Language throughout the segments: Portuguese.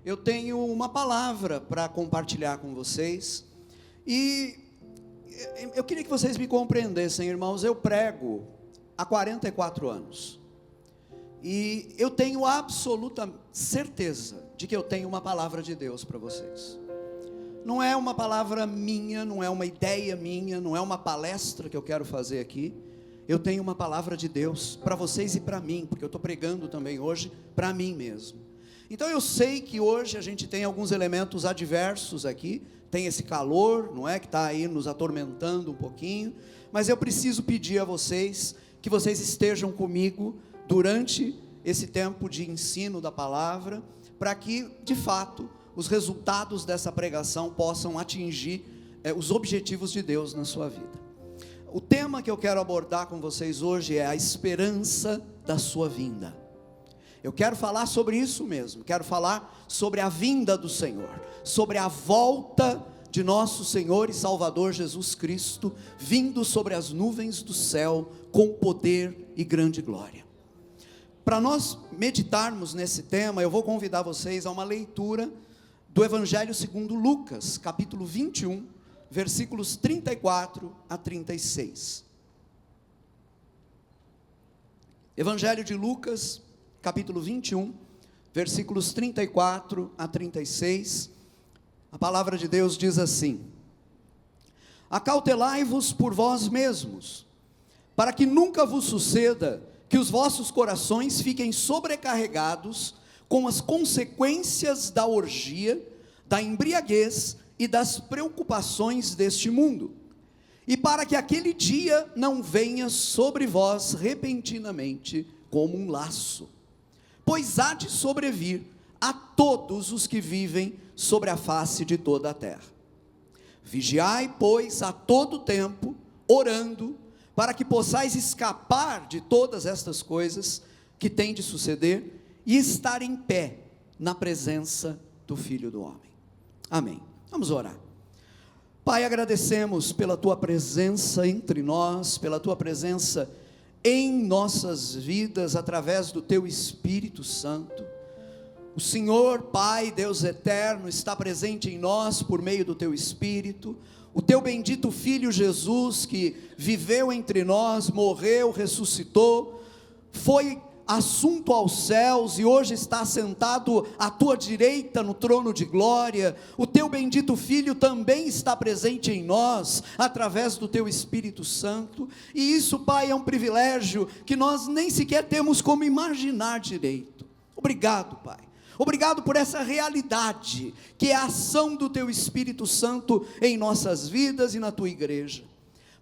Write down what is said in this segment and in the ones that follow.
eu tenho uma palavra para compartilhar com vocês, e eu queria que vocês me compreendessem, irmãos. Eu prego há 44 anos, e eu tenho absoluta certeza de que eu tenho uma palavra de Deus para vocês. Não é uma palavra minha, não é uma ideia minha, não é uma palestra que eu quero fazer aqui. Eu tenho uma palavra de Deus para vocês e para mim, porque eu estou pregando também hoje para mim mesmo. Então eu sei que hoje a gente tem alguns elementos adversos aqui, tem esse calor, não é, que está aí nos atormentando um pouquinho, mas eu preciso pedir a vocês, que vocês estejam comigo durante esse tempo de ensino da palavra, para que de fato os resultados dessa pregação possam atingir os objetivos de Deus na sua vida. O tema que eu quero abordar com vocês hoje é a esperança da sua vinda. Eu quero falar sobre isso mesmo, quero falar sobre a vinda do Senhor, sobre a volta de nosso Senhor e Salvador Jesus Cristo, vindo sobre as nuvens do céu, com poder e grande glória. Para nós meditarmos nesse tema, eu vou convidar vocês a uma leitura do Evangelho segundo Lucas, capítulo 21, versículos 34 a 36. Evangelho de Lucas, capítulo 21, versículos 34 a 36, a palavra de Deus diz assim: acautelai-vos por vós mesmos, para que nunca vos suceda que os vossos corações fiquem sobrecarregados com as consequências da orgia, da embriaguez e das preocupações deste mundo, e para que aquele dia não venha sobre vós repentinamente como um laço, pois há de sobrevir a todos os que vivem sobre a face de toda a terra. Vigiai, pois, a todo tempo, orando, para que possais escapar de todas estas coisas que têm de suceder, e estar em pé na presença do Filho do Homem. Amém. Vamos orar. Pai, agradecemos pela Tua presença entre nós, pela Tua presença em nossas vidas, através do Teu Espírito Santo. O Senhor, Pai, Deus eterno, está presente em nós por meio do Teu Espírito. O Teu bendito Filho Jesus, que viveu entre nós, morreu, ressuscitou, foi assunto aos céus e hoje está sentado à tua direita no trono de glória. O teu bendito Filho também está presente em nós, através do teu Espírito Santo, e isso, Pai, é um privilégio que nós nem sequer temos como imaginar direito. Obrigado, Pai. Obrigado por essa realidade, que é a ação do teu Espírito Santo em nossas vidas e na tua igreja.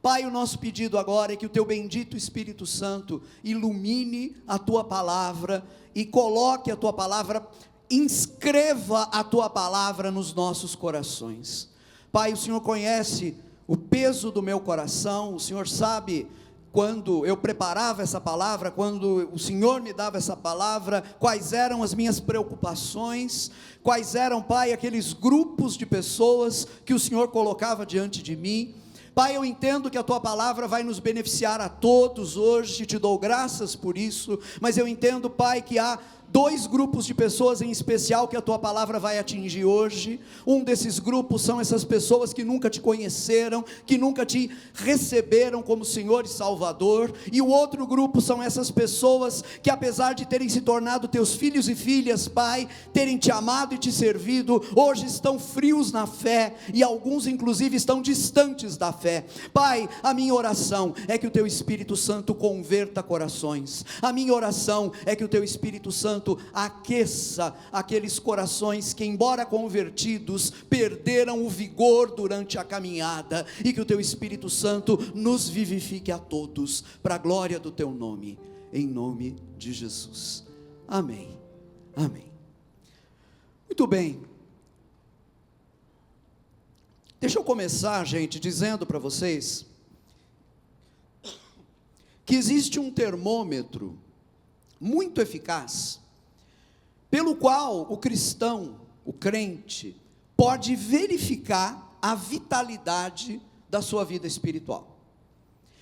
Pai, o nosso pedido agora é que o teu bendito Espírito Santo ilumine a tua palavra e coloque a tua palavra, inscreva a tua palavra nos nossos corações. Pai, o Senhor conhece o peso do meu coração, o Senhor sabe quando eu preparava essa palavra, quando o Senhor me dava essa palavra, quais eram as minhas preocupações, quais eram, Pai, aqueles grupos de pessoas que o Senhor colocava diante de mim. Pai, eu entendo que a Tua palavra vai nos beneficiar a todos hoje, te dou graças por isso, mas eu entendo, Pai, que há dois grupos de pessoas em especial que a Tua palavra vai atingir hoje. Um desses grupos são essas pessoas que nunca te conheceram, que nunca te receberam como Senhor e Salvador, e o outro grupo são essas pessoas que, apesar de terem se tornado teus filhos e filhas, Pai, terem te amado e te servido, hoje estão frios na fé, e alguns inclusive estão distantes da fé. Pai, a minha oração é que o teu Espírito Santo converta corações, a minha oração é que o teu Espírito Santo aqueça aqueles corações que, embora convertidos, perderam o vigor durante a caminhada, e que o teu Espírito Santo nos vivifique a todos, para a glória do teu nome, em nome de Jesus, amém, amém. Muito bem, deixa eu começar, gente, dizendo para vocês que existe um termômetro muito eficaz, pelo qual o cristão, o crente, pode verificar a vitalidade da sua vida espiritual.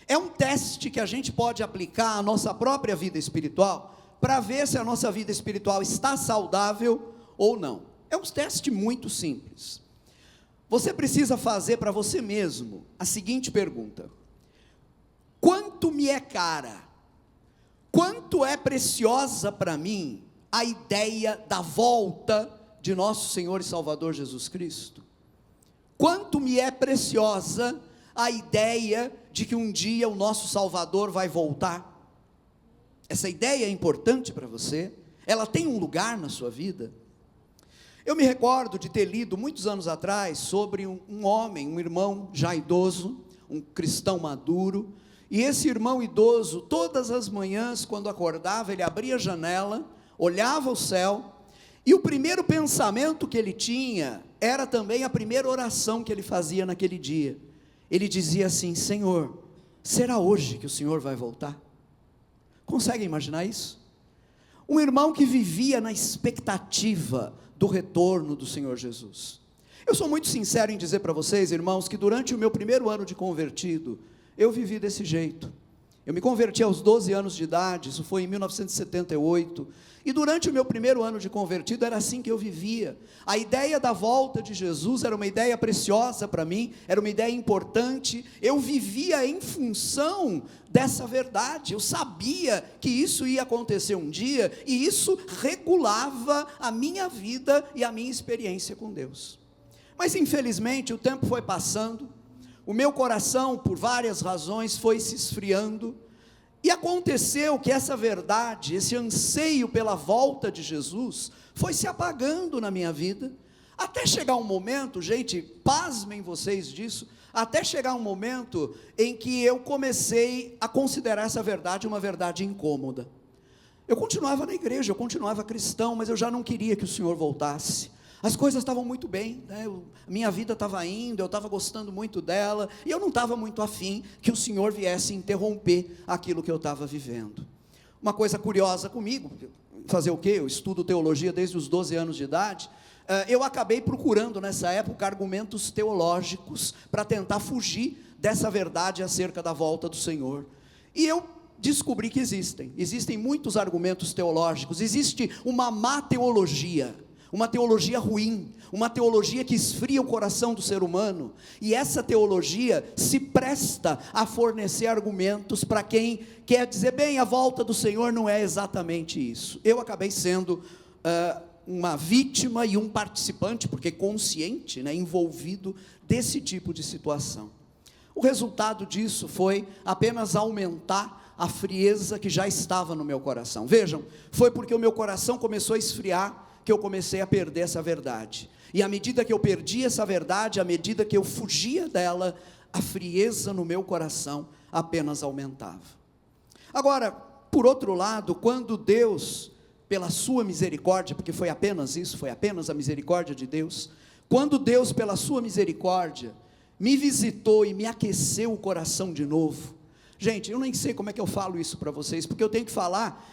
É um teste que a gente pode aplicar à nossa própria vida espiritual, para ver se a nossa vida espiritual está saudável ou não. É um teste muito simples. Você precisa fazer para você mesmo a seguinte pergunta: quanto me é cara, quanto é preciosa para mim a ideia da volta de nosso Senhor e Salvador Jesus Cristo? Quanto me é preciosa a ideia de que um dia o nosso Salvador vai voltar? Essa ideia é importante para você? Ela tem um lugar na sua vida? Eu me recordo de ter lido muitos anos atrás sobre um homem, um irmão já idoso, um cristão maduro, e esse irmão idoso, todas as manhãs quando acordava, ele abria a janela, olhava o céu, e o primeiro pensamento que ele tinha, era também a primeira oração que ele fazia naquele dia. Ele dizia assim: Senhor, será hoje que o Senhor vai voltar? Consegue imaginar isso? Um irmão que vivia na expectativa do retorno do Senhor Jesus. Eu sou muito sincero em dizer para vocês, irmãos, que durante o meu primeiro ano de convertido, eu vivi desse jeito. Eu me converti aos 12 anos de idade, isso foi em 1978, e durante o meu primeiro ano de convertido, era assim que eu vivia. A ideia da volta de Jesus era uma ideia preciosa para mim, era uma ideia importante, eu vivia em função dessa verdade, eu sabia que isso ia acontecer um dia, e isso regulava a minha vida e a minha experiência com Deus. Mas infelizmente o tempo foi passando, o meu coração, por várias razões, foi se esfriando, e aconteceu que essa verdade, esse anseio pela volta de Jesus, foi se apagando na minha vida, até chegar um momento, gente, pasmem vocês disso, até chegar um momento em que eu comecei a considerar essa verdade uma verdade incômoda. Eu continuava na igreja, eu continuava cristão, mas eu já não queria que o Senhor voltasse. As coisas estavam muito bem, né? Minha vida estava indo, eu estava gostando muito dela, e eu não estava muito afim que o Senhor viesse interromper aquilo que eu estava vivendo. Uma coisa curiosa comigo, fazer o quê? Eu estudo teologia desde os 12 anos de idade, eu acabei procurando nessa época argumentos teológicos, para tentar fugir dessa verdade acerca da volta do Senhor, e eu descobri que existem muitos argumentos teológicos, existe uma má teologia, uma teologia ruim, uma teologia que esfria o coração do ser humano, e essa teologia se presta a fornecer argumentos para quem quer dizer, bem, a volta do Senhor não é exatamente isso. Eu acabei sendo uma vítima e um participante, porque consciente, né, envolvido desse tipo de situação. O resultado disso foi apenas aumentar a frieza que já estava no meu coração. Vejam, foi porque o meu coração começou a esfriar, que eu comecei a perder essa verdade, e à medida que eu perdia essa verdade, à medida que eu fugia dela, a frieza no meu coração apenas aumentava. Agora, por outro lado, quando Deus, pela sua misericórdia, porque foi apenas isso, foi apenas a misericórdia de Deus, quando Deus, pela sua misericórdia, me visitou e me aqueceu o coração de novo, gente, eu nem sei como é que eu falo isso para vocês, porque eu tenho que falar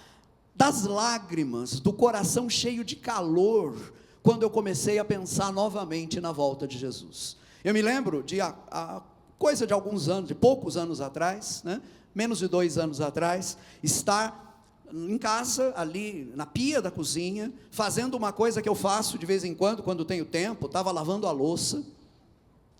das lágrimas, do coração cheio de calor, quando eu comecei a pensar novamente na volta de Jesus. Eu me lembro de coisa de alguns anos, de poucos anos atrás, né, menos de 2 anos atrás, estar em casa, ali na pia da cozinha, fazendo uma coisa que eu faço de vez em quando tenho tempo, estava lavando a louça,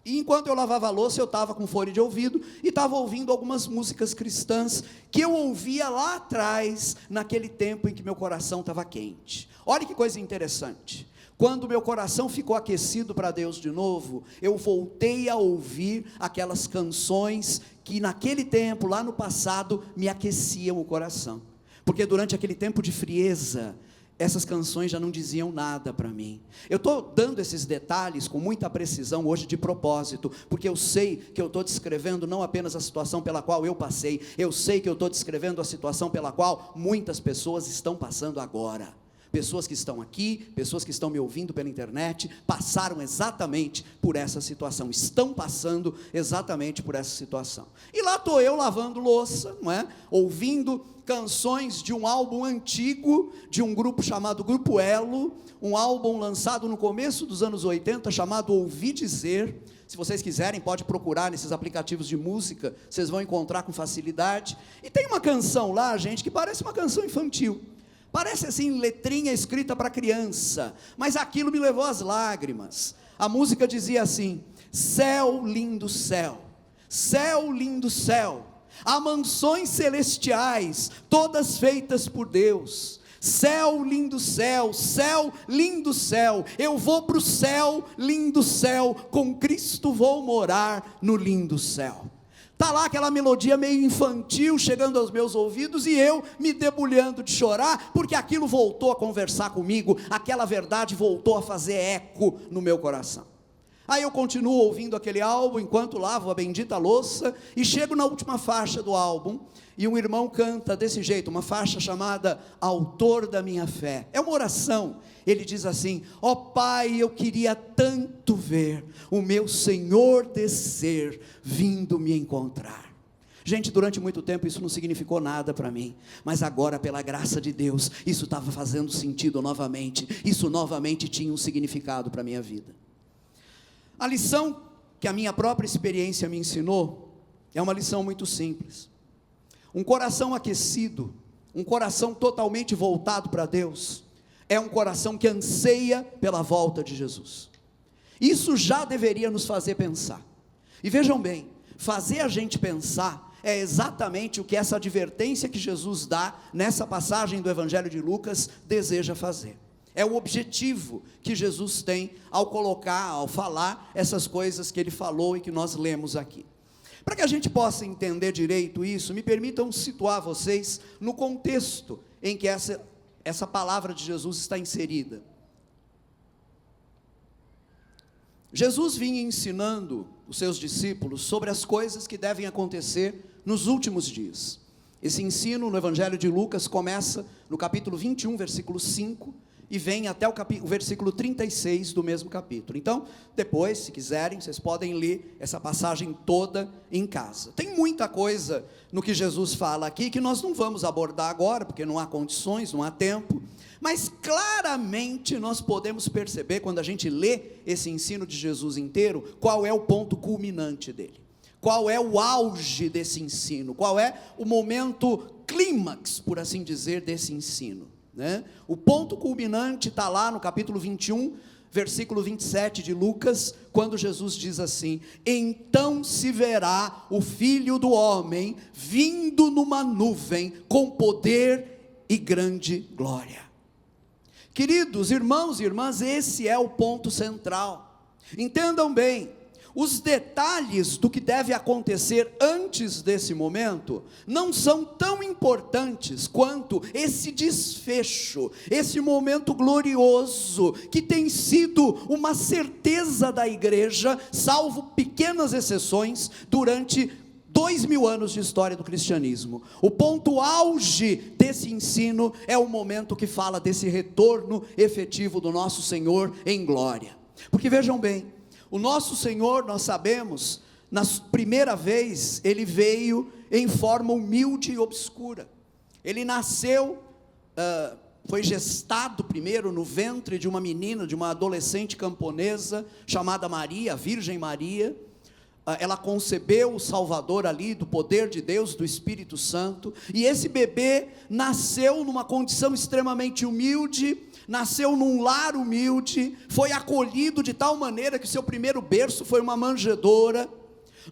e enquanto eu lavava a louça, eu estava com fone de ouvido, e estava ouvindo algumas músicas cristãs, que eu ouvia lá atrás, naquele tempo em que meu coração estava quente. Olha que coisa interessante, quando meu coração ficou aquecido para Deus de novo, eu voltei a ouvir aquelas canções, que naquele tempo, lá no passado, me aqueciam o coração, porque durante aquele tempo de frieza, essas canções já não diziam nada para mim. Eu estou dando esses detalhes com muita precisão hoje de propósito, porque eu sei que eu estou descrevendo não apenas a situação pela qual eu passei, eu sei que eu estou descrevendo a situação pela qual muitas pessoas estão passando agora. Pessoas que estão aqui, pessoas que estão me ouvindo pela internet, passaram exatamente por essa situação, estão passando exatamente por essa situação. E lá estou eu lavando louça, não é? Ouvindo canções de um álbum antigo, de um grupo chamado Grupo Elo, um álbum lançado no começo dos anos 80, chamado Ouvi Dizer. Se vocês quiserem, pode procurar nesses aplicativos de música, vocês vão encontrar com facilidade. E tem uma canção lá, gente, que parece uma canção infantil, Parece assim, letrinha escrita para criança, mas aquilo me levou às lágrimas. A música dizia assim: céu, lindo céu, céu, lindo céu, há mansões celestiais, todas feitas por Deus. Céu, lindo céu, céu, lindo céu, eu vou para o céu, lindo céu, com Cristo vou morar no lindo céu. Está lá aquela melodia meio infantil chegando aos meus ouvidos e eu me debulhando de chorar, porque aquilo voltou a conversar comigo, aquela verdade voltou a fazer eco no meu coração. Aí eu continuo ouvindo aquele álbum enquanto lavo a bendita louça e chego na última faixa do álbum e um irmão canta desse jeito, uma faixa chamada Autor da Minha Fé. É uma oração. Ele diz assim: ó Pai, eu queria tanto ver o meu Senhor descer, vindo me encontrar. Gente, durante muito tempo isso não significou nada para mim, mas agora, pela graça de Deus, isso estava fazendo sentido novamente, isso novamente tinha um significado para a minha vida. A lição que a minha própria experiência me ensinou é uma lição muito simples. Um coração aquecido, um coração totalmente voltado para Deus, é um coração que anseia pela volta de Jesus. Isso já deveria nos fazer pensar. E vejam bem, fazer a gente pensar é exatamente o que essa advertência que Jesus dá nessa passagem do Evangelho de Lucas deseja fazer. É o objetivo que Jesus tem ao colocar, ao falar essas coisas que ele falou e que nós lemos aqui. Para que a gente possa entender direito isso, me permitam situar vocês no contexto em que essa palavra de Jesus está inserida. Jesus vinha ensinando os seus discípulos sobre as coisas que devem acontecer nos últimos dias. Esse ensino no Evangelho de Lucas começa no capítulo 21, versículo 5, e vem até o versículo 36 do mesmo capítulo. Então, depois, se quiserem, vocês podem ler essa passagem toda em casa. Tem muita coisa no que Jesus fala aqui, que nós não vamos abordar agora, porque não há condições, não há tempo, mas claramente nós podemos perceber, quando a gente lê esse ensino de Jesus inteiro, qual é o ponto culminante dele, qual é o auge desse ensino, qual é o momento clímax, por assim dizer, desse ensino. O ponto culminante está lá no capítulo 21, versículo 27 de Lucas, quando Jesus diz assim: então se verá o Filho do Homem vindo numa nuvem com poder e grande glória. Queridos irmãos e irmãs, esse é o ponto central. Entendam bem, os detalhes do que deve acontecer antes desse momento não são tão importantes quanto esse desfecho, esse momento glorioso que tem sido uma certeza da igreja, salvo pequenas exceções, durante 2000 anos de história do cristianismo. O ponto auge desse ensino é o momento que fala desse retorno efetivo do nosso Senhor em glória. Porque vejam bem, o nosso Senhor, nós sabemos, na primeira vez, ele veio em forma humilde e obscura. Ele nasceu, foi gestado primeiro no ventre de uma menina, de uma adolescente camponesa, chamada Maria, a Virgem Maria. Ela concebeu o Salvador ali, do poder de Deus, do Espírito Santo, e esse bebê nasceu numa condição extremamente humilde, nasceu num lar humilde, foi acolhido de tal maneira que seu primeiro berço foi uma manjedoura.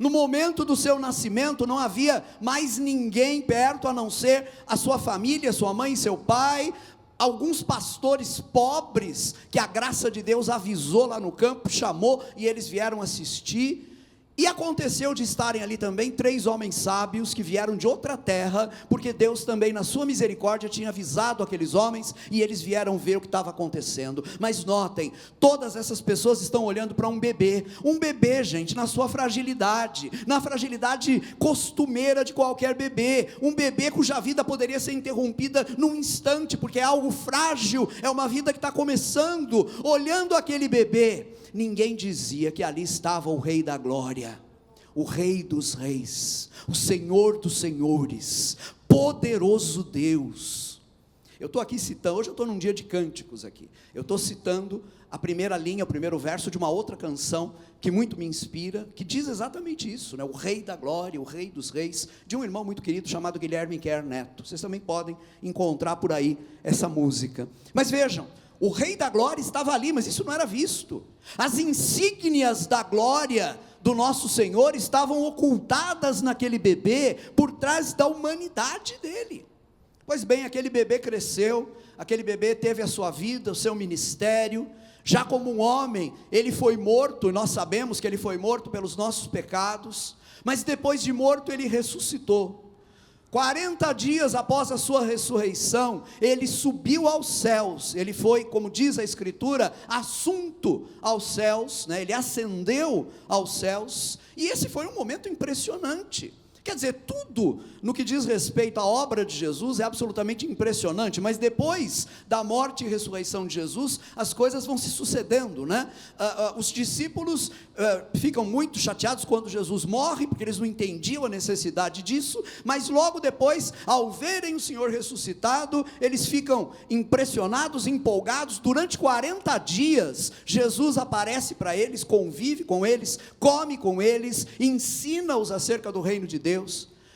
No momento do seu nascimento não havia mais ninguém perto a não ser a sua família, sua mãe e seu pai, alguns pastores pobres que a graça de Deus avisou lá no campo, chamou e eles vieram assistir. E aconteceu de estarem ali também 3 homens sábios que vieram de outra terra, porque Deus também na sua misericórdia tinha avisado aqueles homens, e eles vieram ver o que estava acontecendo. Mas notem, todas essas pessoas estão olhando para um bebê, gente, na sua fragilidade, na fragilidade costumeira de qualquer bebê, um bebê cuja vida poderia ser interrompida num instante, porque é algo frágil, é uma vida que está começando. Olhando aquele bebê, ninguém dizia que ali estava o Rei da Glória, o Rei dos Reis, o Senhor dos Senhores, poderoso Deus. Eu estou aqui citando, hoje eu estou num dia de cânticos aqui, eu estou citando a primeira linha, o primeiro verso de uma outra canção, que muito me inspira, que diz exatamente isso, né? O Rei da Glória, o Rei dos Reis, de um irmão muito querido, chamado Guilherme Kerr Neto. Vocês também podem encontrar por aí essa música. Mas vejam, o Rei da Glória estava ali, mas isso não era visto. As insígnias da glória do nosso Senhor estavam ocultadas naquele bebê, por trás da humanidade dele. Pois bem, aquele bebê cresceu, aquele bebê teve a sua vida, o seu ministério. Já como um homem, ele foi morto, nós sabemos que ele foi morto pelos nossos pecados, mas depois de morto ele ressuscitou. 40 dias após a sua ressurreição, ele subiu aos céus, ele foi, como diz a Escritura, assunto aos céus, né? Ele ascendeu aos céus, e esse foi um momento impressionante. Quer dizer, tudo no que diz respeito à obra de Jesus é absolutamente impressionante, mas depois da morte e ressurreição de Jesus, as coisas vão se sucedendo, né? Os discípulos ficam muito chateados quando Jesus morre, porque eles não entendiam a necessidade disso, mas logo depois, ao verem o Senhor ressuscitado, eles ficam impressionados, empolgados. Durante 40 dias, Jesus aparece para eles, convive com eles, come com eles, ensina-os acerca do reino de Deus.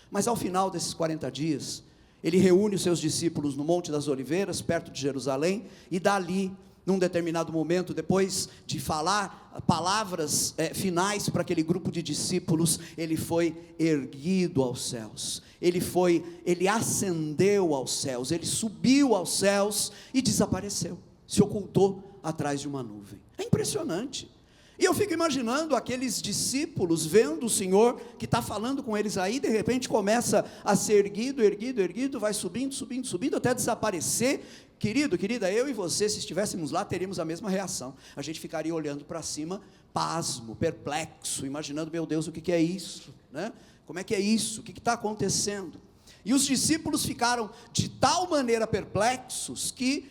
Mas ao final desses 40 dias, ele reúne os seus discípulos no Monte das Oliveiras, perto de Jerusalém, e dali, num determinado momento, depois de falar palavras finais para aquele grupo de discípulos, ele foi erguido aos céus, ele ascendeu aos céus, ele subiu aos céus e desapareceu, se ocultou atrás de uma nuvem. É impressionante. E eu fico imaginando aqueles discípulos vendo o Senhor que está falando com eles aí, de repente começa a ser erguido, vai subindo, até desaparecer. Querido, querida, eu e você, se estivéssemos lá, teríamos a mesma reação. A gente ficaria olhando para cima, pasmo, perplexo, imaginando, meu Deus, o que é isso, né? Como é que é isso? O que está acontecendo? E os discípulos ficaram de tal maneira perplexos que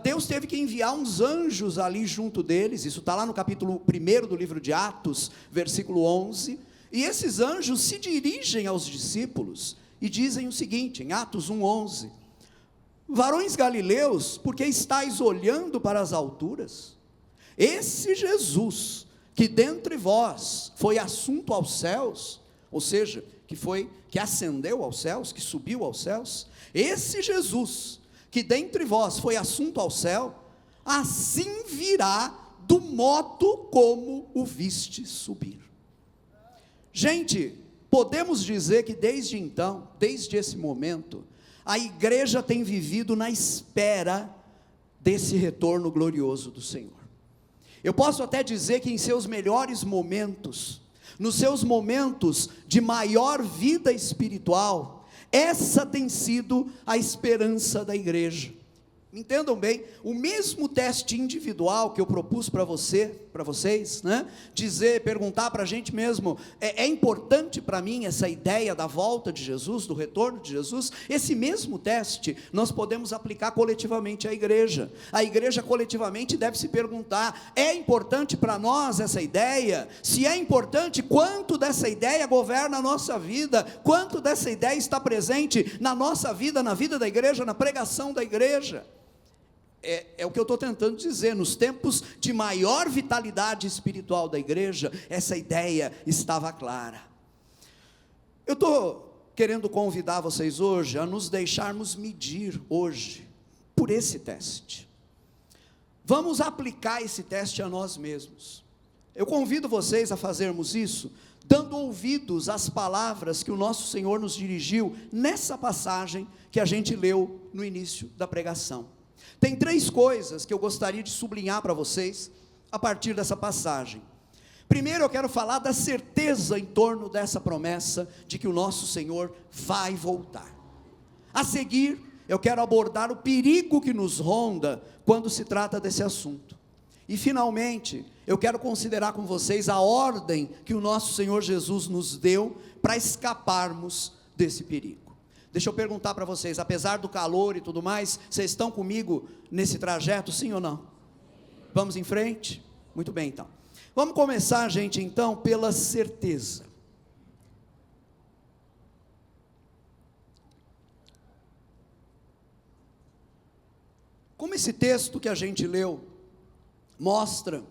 Deus teve que enviar uns anjos ali junto deles. Isso está lá no capítulo 1 do livro de Atos, versículo 11, e esses anjos se dirigem aos discípulos, e dizem o seguinte, em Atos 1:11, varões galileus, por que estáis olhando para as alturas? Esse Jesus, que dentre vós foi assunto aos céus, ou seja, que ascendeu aos céus, que subiu aos céus, esse Jesus, que dentre vós foi assunto ao céu, assim virá do modo como o viste subir. Gente, podemos dizer que desde então, desde esse momento, a igreja tem vivido na espera desse retorno glorioso do Senhor. Eu posso até dizer que em seus melhores momentos, nos seus momentos de maior vida espiritual, essa tem sido a esperança da igreja. Entendam bem, o mesmo teste individual que eu propus para vocês, né? Perguntar para a gente mesmo, é importante para mim essa ideia da volta de Jesus, do retorno de Jesus? Esse mesmo teste nós podemos aplicar coletivamente à igreja. A igreja coletivamente deve se perguntar, é importante para nós essa ideia? Se é importante, quanto dessa ideia governa a nossa vida? Quanto dessa ideia está presente na nossa vida, na vida da igreja, na pregação da igreja? É o que eu estou tentando dizer, nos tempos de maior vitalidade espiritual da igreja, essa ideia estava clara. Eu estou querendo convidar vocês hoje a nos deixarmos medir hoje, por esse teste. Vamos aplicar esse teste a nós mesmos. Eu convido vocês a fazermos isso, dando ouvidos às palavras que o nosso Senhor nos dirigiu, nessa passagem que a gente leu no início da pregação. Tem 3 coisas que eu gostaria de sublinhar para vocês, a partir dessa passagem. Primeiro eu quero falar da certeza em torno dessa promessa, de que o nosso Senhor vai voltar. A seguir, eu quero abordar o perigo que nos ronda, quando se trata desse assunto. E finalmente, eu quero considerar com vocês a ordem que o nosso Senhor Jesus nos deu, para escaparmos desse perigo. Deixa eu perguntar para vocês, apesar do calor e tudo mais, vocês estão comigo nesse trajeto, sim ou não? Vamos em frente? Muito bem, então. Vamos começar, gente, então, pela certeza. Como esse texto que a gente leu mostra,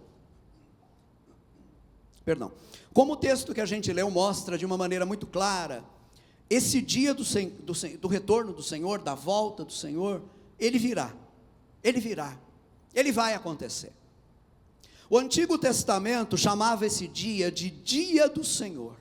como o texto que a gente leu mostra de uma maneira muito clara, esse dia do retorno do Senhor, da volta do Senhor, ele virá, ele vai acontecer. O Antigo Testamento chamava esse dia de dia do Senhor.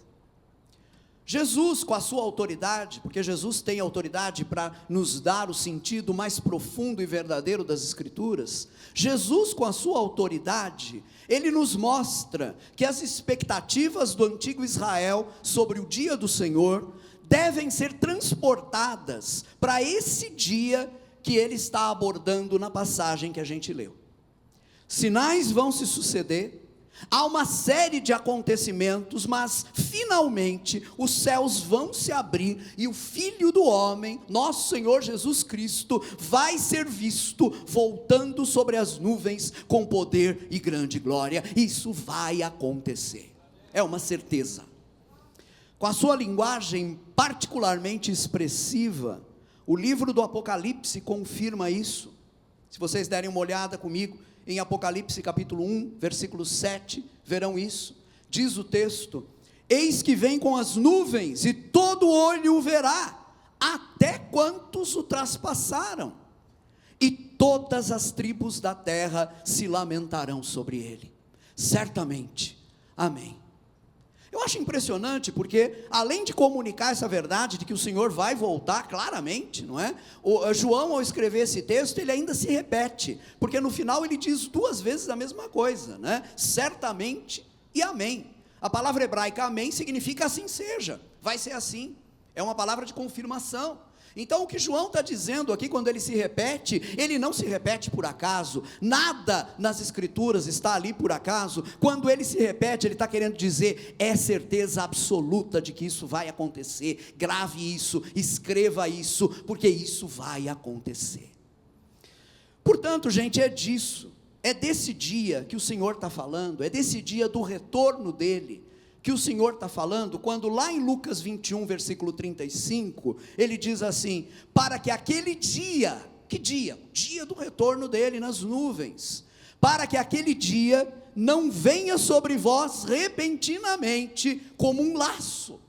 Jesus, com a sua autoridade, porque Jesus tem autoridade para nos dar o sentido mais profundo e verdadeiro das Escrituras, Jesus, com a sua autoridade, ele nos mostra que as expectativas do antigo Israel sobre o dia do Senhor devem ser transportadas para esse dia que ele está abordando na passagem que a gente leu. Sinais vão se suceder, há uma série de acontecimentos, mas finalmente os céus vão se abrir e o Filho do Homem, nosso Senhor Jesus Cristo, vai ser visto voltando sobre as nuvens com poder e grande glória. Isso vai acontecer, é uma certeza. Com a sua linguagem particularmente expressiva, o livro do Apocalipse confirma isso. Se vocês derem uma olhada comigo em Apocalipse capítulo 1, versículo 7, verão isso. Diz o texto: eis que vem com as nuvens, e todo olho o verá, até quantos o traspassaram, e todas as tribos da terra se lamentarão sobre ele. Certamente, amém. Eu acho impressionante porque, além de comunicar essa verdade de que o Senhor vai voltar claramente, não é? João, ao escrever esse texto, ele ainda se repete, porque no final ele diz duas vezes a mesma coisa, né? Certamente e amém. A palavra hebraica amém significa assim seja, vai ser assim, é uma palavra de confirmação. Então o que João está dizendo aqui, quando ele se repete, ele não se repete por acaso, nada nas Escrituras está ali por acaso. Quando ele se repete, ele está querendo dizer, é certeza absoluta de que isso vai acontecer. Grave isso, escreva isso, porque isso vai acontecer. Portanto, gente, é disso, é desse dia que o Senhor está falando, é desse dia do retorno dele que o Senhor está falando, quando lá em Lucas 21, versículo 35, ele diz assim, para que aquele dia, que dia? O dia do retorno dele nas nuvens, para que aquele dia não venha sobre vós repentinamente como um laço.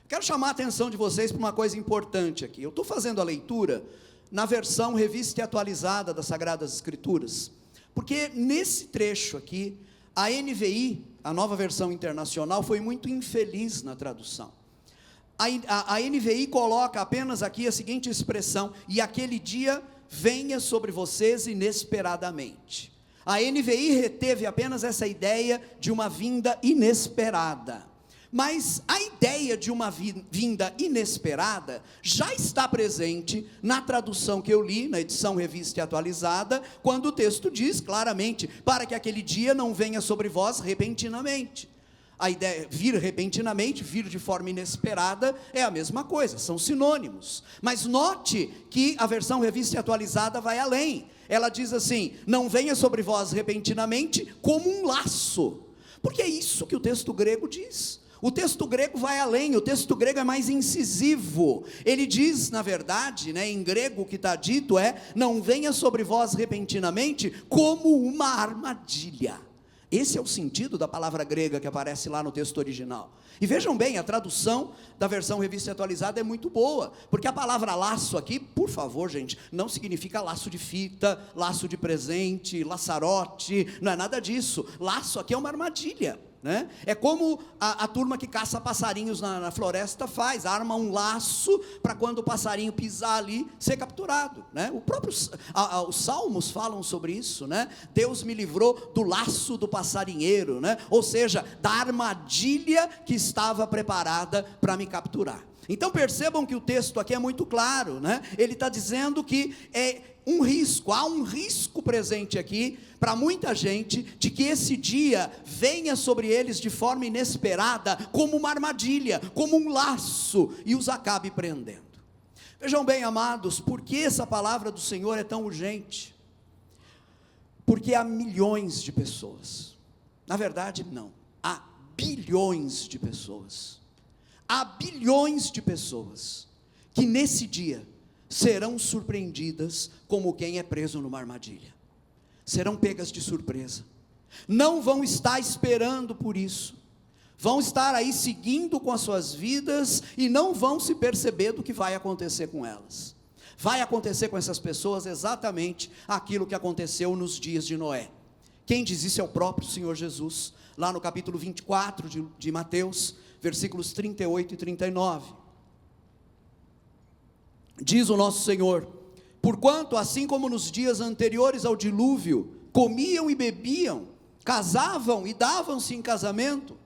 Quero chamar a atenção de vocês para uma coisa importante aqui. Eu estou fazendo a leitura na versão revista e atualizada das Sagradas Escrituras, porque nesse trecho aqui, a NVI, a Nova Versão Internacional, foi muito infeliz na tradução. A NVI coloca apenas aqui a seguinte expressão, e aquele dia venha sobre vocês inesperadamente. A NVI reteve apenas essa ideia de uma vinda inesperada. Mas a ideia de uma vinda inesperada já está presente na tradução que eu li, na edição revista e atualizada, quando o texto diz claramente, para que aquele dia não venha sobre vós repentinamente. A ideia, vir repentinamente, vir de forma inesperada, é a mesma coisa, são sinônimos. Mas note que a versão revista e atualizada vai além. Ela diz assim, não venha sobre vós repentinamente como um laço. Porque é isso que o texto grego diz. O texto grego vai além, o texto grego é mais incisivo. Ele diz, na verdade, em grego o que está dito é, não venha sobre vós repentinamente como uma armadilha. Esse é o sentido da palavra grega que aparece lá no texto original. E vejam bem, a tradução da versão revista e atualizada é muito boa, porque a palavra laço aqui, por favor gente, não significa laço de fita, laço de presente, laçarote, não é nada disso. Laço aqui é uma armadilha. É como a turma que caça passarinhos na floresta faz, arma um laço para quando o passarinho pisar ali, ser capturado. Os salmos falam sobre isso, Deus me livrou do laço do passarinheiro, ou seja, da armadilha que estava preparada para me capturar. Então percebam que o texto aqui é muito claro, ele está dizendo que é um risco, há um risco presente aqui, para muita gente, de que esse dia venha sobre eles de forma inesperada, como uma armadilha, como um laço, e os acabe prendendo. Vejam bem, amados, por que essa palavra do Senhor é tão urgente? Porque há milhões de pessoas, na verdade não, há bilhões de pessoas, há bilhões de pessoas, que nesse dia serão surpreendidas como quem é preso numa armadilha. Serão pegas de surpresa. Não vão estar esperando por isso. Vão estar aí seguindo com as suas vidas e não vão se perceber do que vai acontecer com elas. Vai acontecer com essas pessoas exatamente aquilo que aconteceu nos dias de Noé. Quem diz isso é o próprio Senhor Jesus, lá no capítulo 24 de Mateus, versículos 38 e 39. Diz o nosso Senhor: porquanto assim como nos dias anteriores ao dilúvio, comiam e bebiam, casavam e davam-se em casamento,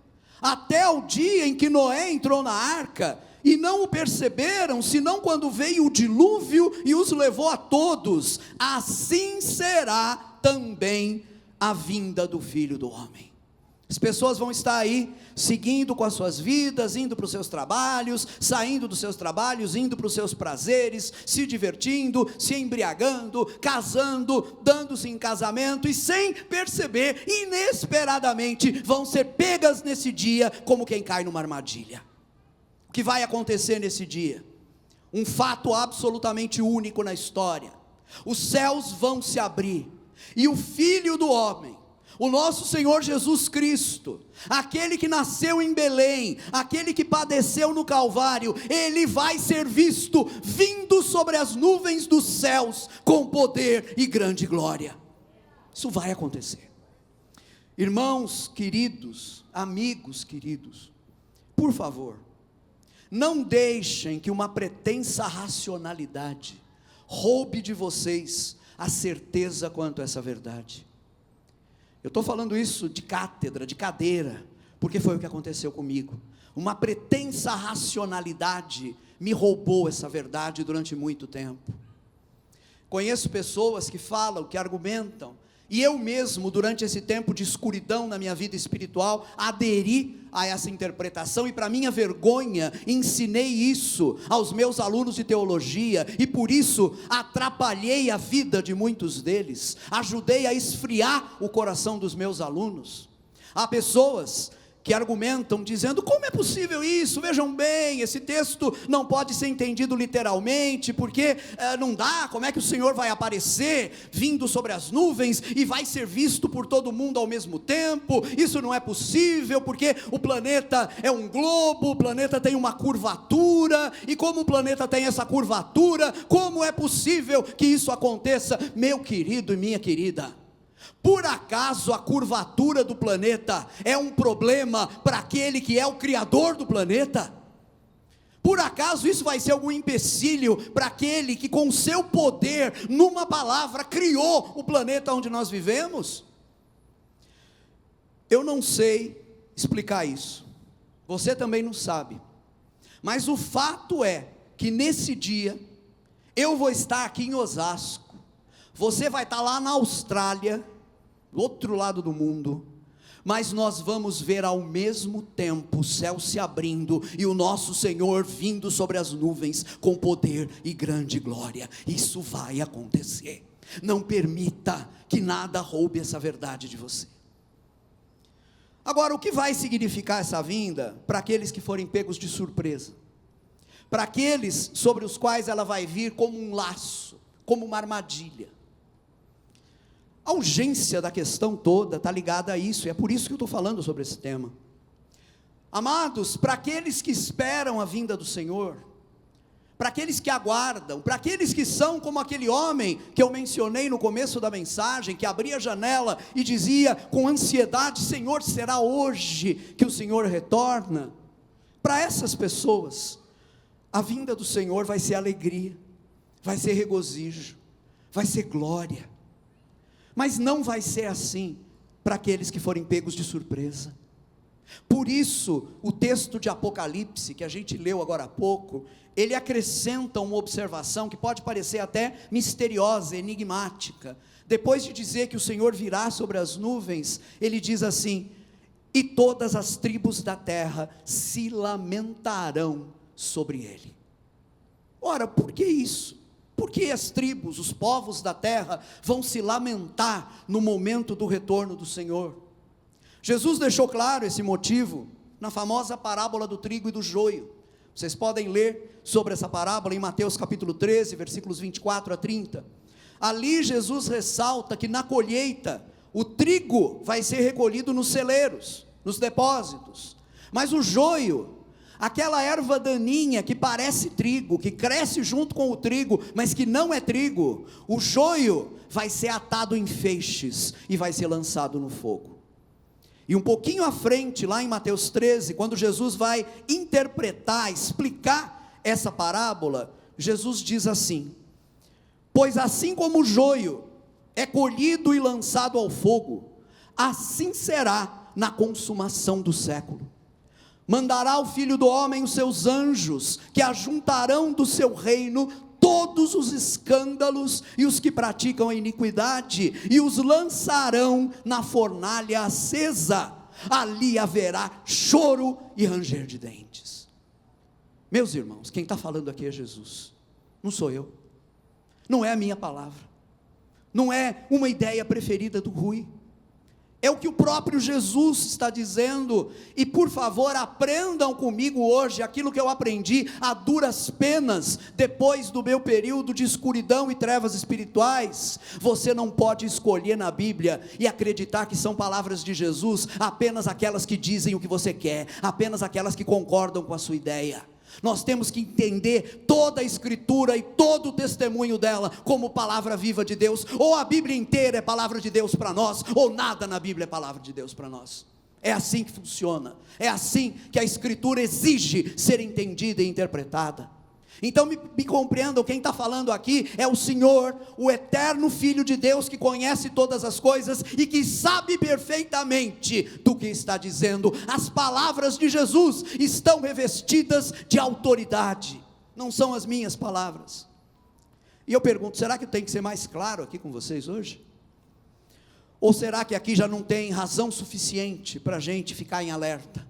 até o dia em que Noé entrou na arca, e não o perceberam, senão quando veio o dilúvio e os levou a todos, assim será também a vinda do Filho do Homem. As pessoas vão estar aí, seguindo com as suas vidas, indo para os seus trabalhos, saindo dos seus trabalhos, indo para os seus prazeres, se divertindo, se embriagando, casando, dando-se em casamento, e sem perceber, inesperadamente, vão ser pegas nesse dia, como quem cai numa armadilha. O que vai acontecer nesse dia? Um fato absolutamente único na história: os céus vão se abrir, e o Filho do Homem, o nosso Senhor Jesus Cristo, aquele que nasceu em Belém, aquele que padeceu no Calvário, ele vai ser visto vindo sobre as nuvens dos céus, com poder e grande glória. Isso vai acontecer. Irmãos queridos, amigos queridos, por favor, não deixem que uma pretensa racionalidade roube de vocês a certeza quanto a essa verdade. Eu estou falando isso de cátedra, de cadeira, porque foi o que aconteceu comigo. Uma pretensa racionalidade me roubou essa verdade durante muito tempo. Conheço pessoas que falam, que argumentam, e eu mesmo, durante esse tempo de escuridão na minha vida espiritual, aderi a essa interpretação, e para minha vergonha, ensinei isso aos meus alunos de teologia, e por isso atrapalhei a vida de muitos deles, ajudei a esfriar o coração dos meus alunos. Há pessoas que argumentam dizendo: como é possível isso? Vejam bem, esse texto não pode ser entendido literalmente, porque não dá. Como é que o Senhor vai aparecer vindo sobre as nuvens e vai ser visto por todo mundo ao mesmo tempo? Isso não é possível, porque o planeta é um globo, o planeta tem uma curvatura, e como o planeta tem essa curvatura, como é possível que isso aconteça? Meu querido e minha querida, por acaso a curvatura do planeta é um problema para aquele que é o Criador do planeta? Por acaso isso vai ser algum empecilho para aquele que com seu poder, numa palavra, criou o planeta onde nós vivemos? Eu não sei explicar isso, você também não sabe, mas o fato é que nesse dia, eu vou estar aqui em Osasco, você vai estar lá na Austrália, do outro lado do mundo, mas nós vamos ver ao mesmo tempo o céu se abrindo e o nosso Senhor vindo sobre as nuvens com poder e grande glória. Isso vai acontecer. Não permita que nada roube essa verdade de você. Agora, o que vai significar essa vinda para aqueles que forem pegos de surpresa? Para aqueles sobre os quais ela vai vir como um laço, como uma armadilha. A urgência da questão toda está ligada a isso, e é por isso que eu estou falando sobre esse tema. Amados, para aqueles que esperam a vinda do Senhor, para aqueles que aguardam, para aqueles que são como aquele homem que eu mencionei no começo da mensagem, que abria a janela e dizia com ansiedade: Senhor, será hoje que o Senhor retorna? Para essas pessoas, a vinda do Senhor vai ser alegria, vai ser regozijo, vai ser glória. Mas não vai ser assim para aqueles que forem pegos de surpresa. Por isso, o texto de Apocalipse, que a gente leu agora há pouco, ele acrescenta uma observação que pode parecer até misteriosa, enigmática. Depois de dizer que o Senhor virá sobre as nuvens, ele diz assim: e todas as tribos da terra se lamentarão sobre ele. Ora, por que isso? Por que as tribos, os povos da terra vão se lamentar no momento do retorno do Senhor? Jesus deixou claro esse motivo na famosa parábola do trigo e do joio. Vocês podem ler sobre essa parábola em Mateus capítulo 13, versículos 24 a 30. Ali Jesus ressalta que na colheita, o trigo vai ser recolhido nos celeiros, nos depósitos, mas o joio, aquela erva daninha que parece trigo, que cresce junto com o trigo, mas que não é trigo, o joio vai ser atado em feixes e vai ser lançado no fogo. E um pouquinho à frente, lá em Mateus 13, quando Jesus vai interpretar, explicar essa parábola, Jesus diz assim: pois assim como o joio é colhido e lançado ao fogo, assim será na consumação do século. Mandará o Filho do Homem os seus anjos, que ajuntarão do seu reino todos os escândalos e os que praticam a iniquidade, e os lançarão na fornalha acesa. Ali haverá choro e ranger de dentes. Meus irmãos, quem está falando aqui é Jesus, não sou eu, não é a minha palavra, não é uma ideia preferida do Rui, é o que o próprio Jesus está dizendo. E por favor, aprendam comigo hoje aquilo que eu aprendi a duras penas, depois do meu período de escuridão e trevas espirituais. Você não pode escolher na Bíblia e acreditar que são palavras de Jesus, apenas aquelas que dizem o que você quer, apenas aquelas que concordam com a sua ideia. Nós temos que entender toda a escritura e todo o testemunho dela como palavra viva de Deus. Ou a Bíblia inteira é palavra de Deus para nós, ou nada na Bíblia é palavra de Deus para nós. É assim que funciona, é assim que a escritura exige ser entendida e interpretada. Então me compreendam, quem está falando aqui é o Senhor, o eterno Filho de Deus, que conhece todas as coisas e que sabe perfeitamente do que está dizendo. As palavras de Jesus estão revestidas de autoridade, não são as minhas palavras. E eu pergunto, será que eu tenho que ser mais claro aqui com vocês hoje? Ou será que aqui já não tem razão suficiente para a gente ficar em alerta?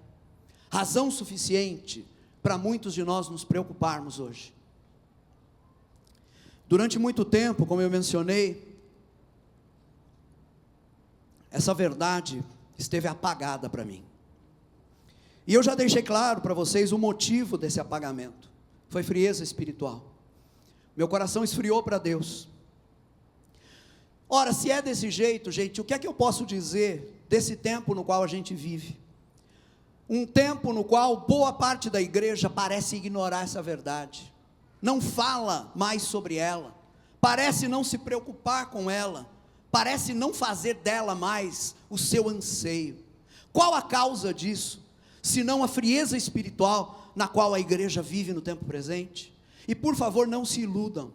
Razão suficiente para muitos de nós nos preocuparmos hoje. Durante muito tempo, como eu mencionei, essa verdade esteve apagada para mim. E eu já deixei claro para vocês o motivo desse apagamento. Foi frieza espiritual. Meu coração esfriou para Deus. Ora, se é desse jeito, gente, o que é que eu posso dizer desse tempo no qual a gente vive? Um tempo no qual boa parte da igreja parece ignorar essa verdade, não fala mais sobre ela, parece não se preocupar com ela, parece não fazer dela mais o seu anseio. Qual a causa disso? Senão a frieza espiritual na qual a igreja vive no tempo presente? E por favor, não se iludam.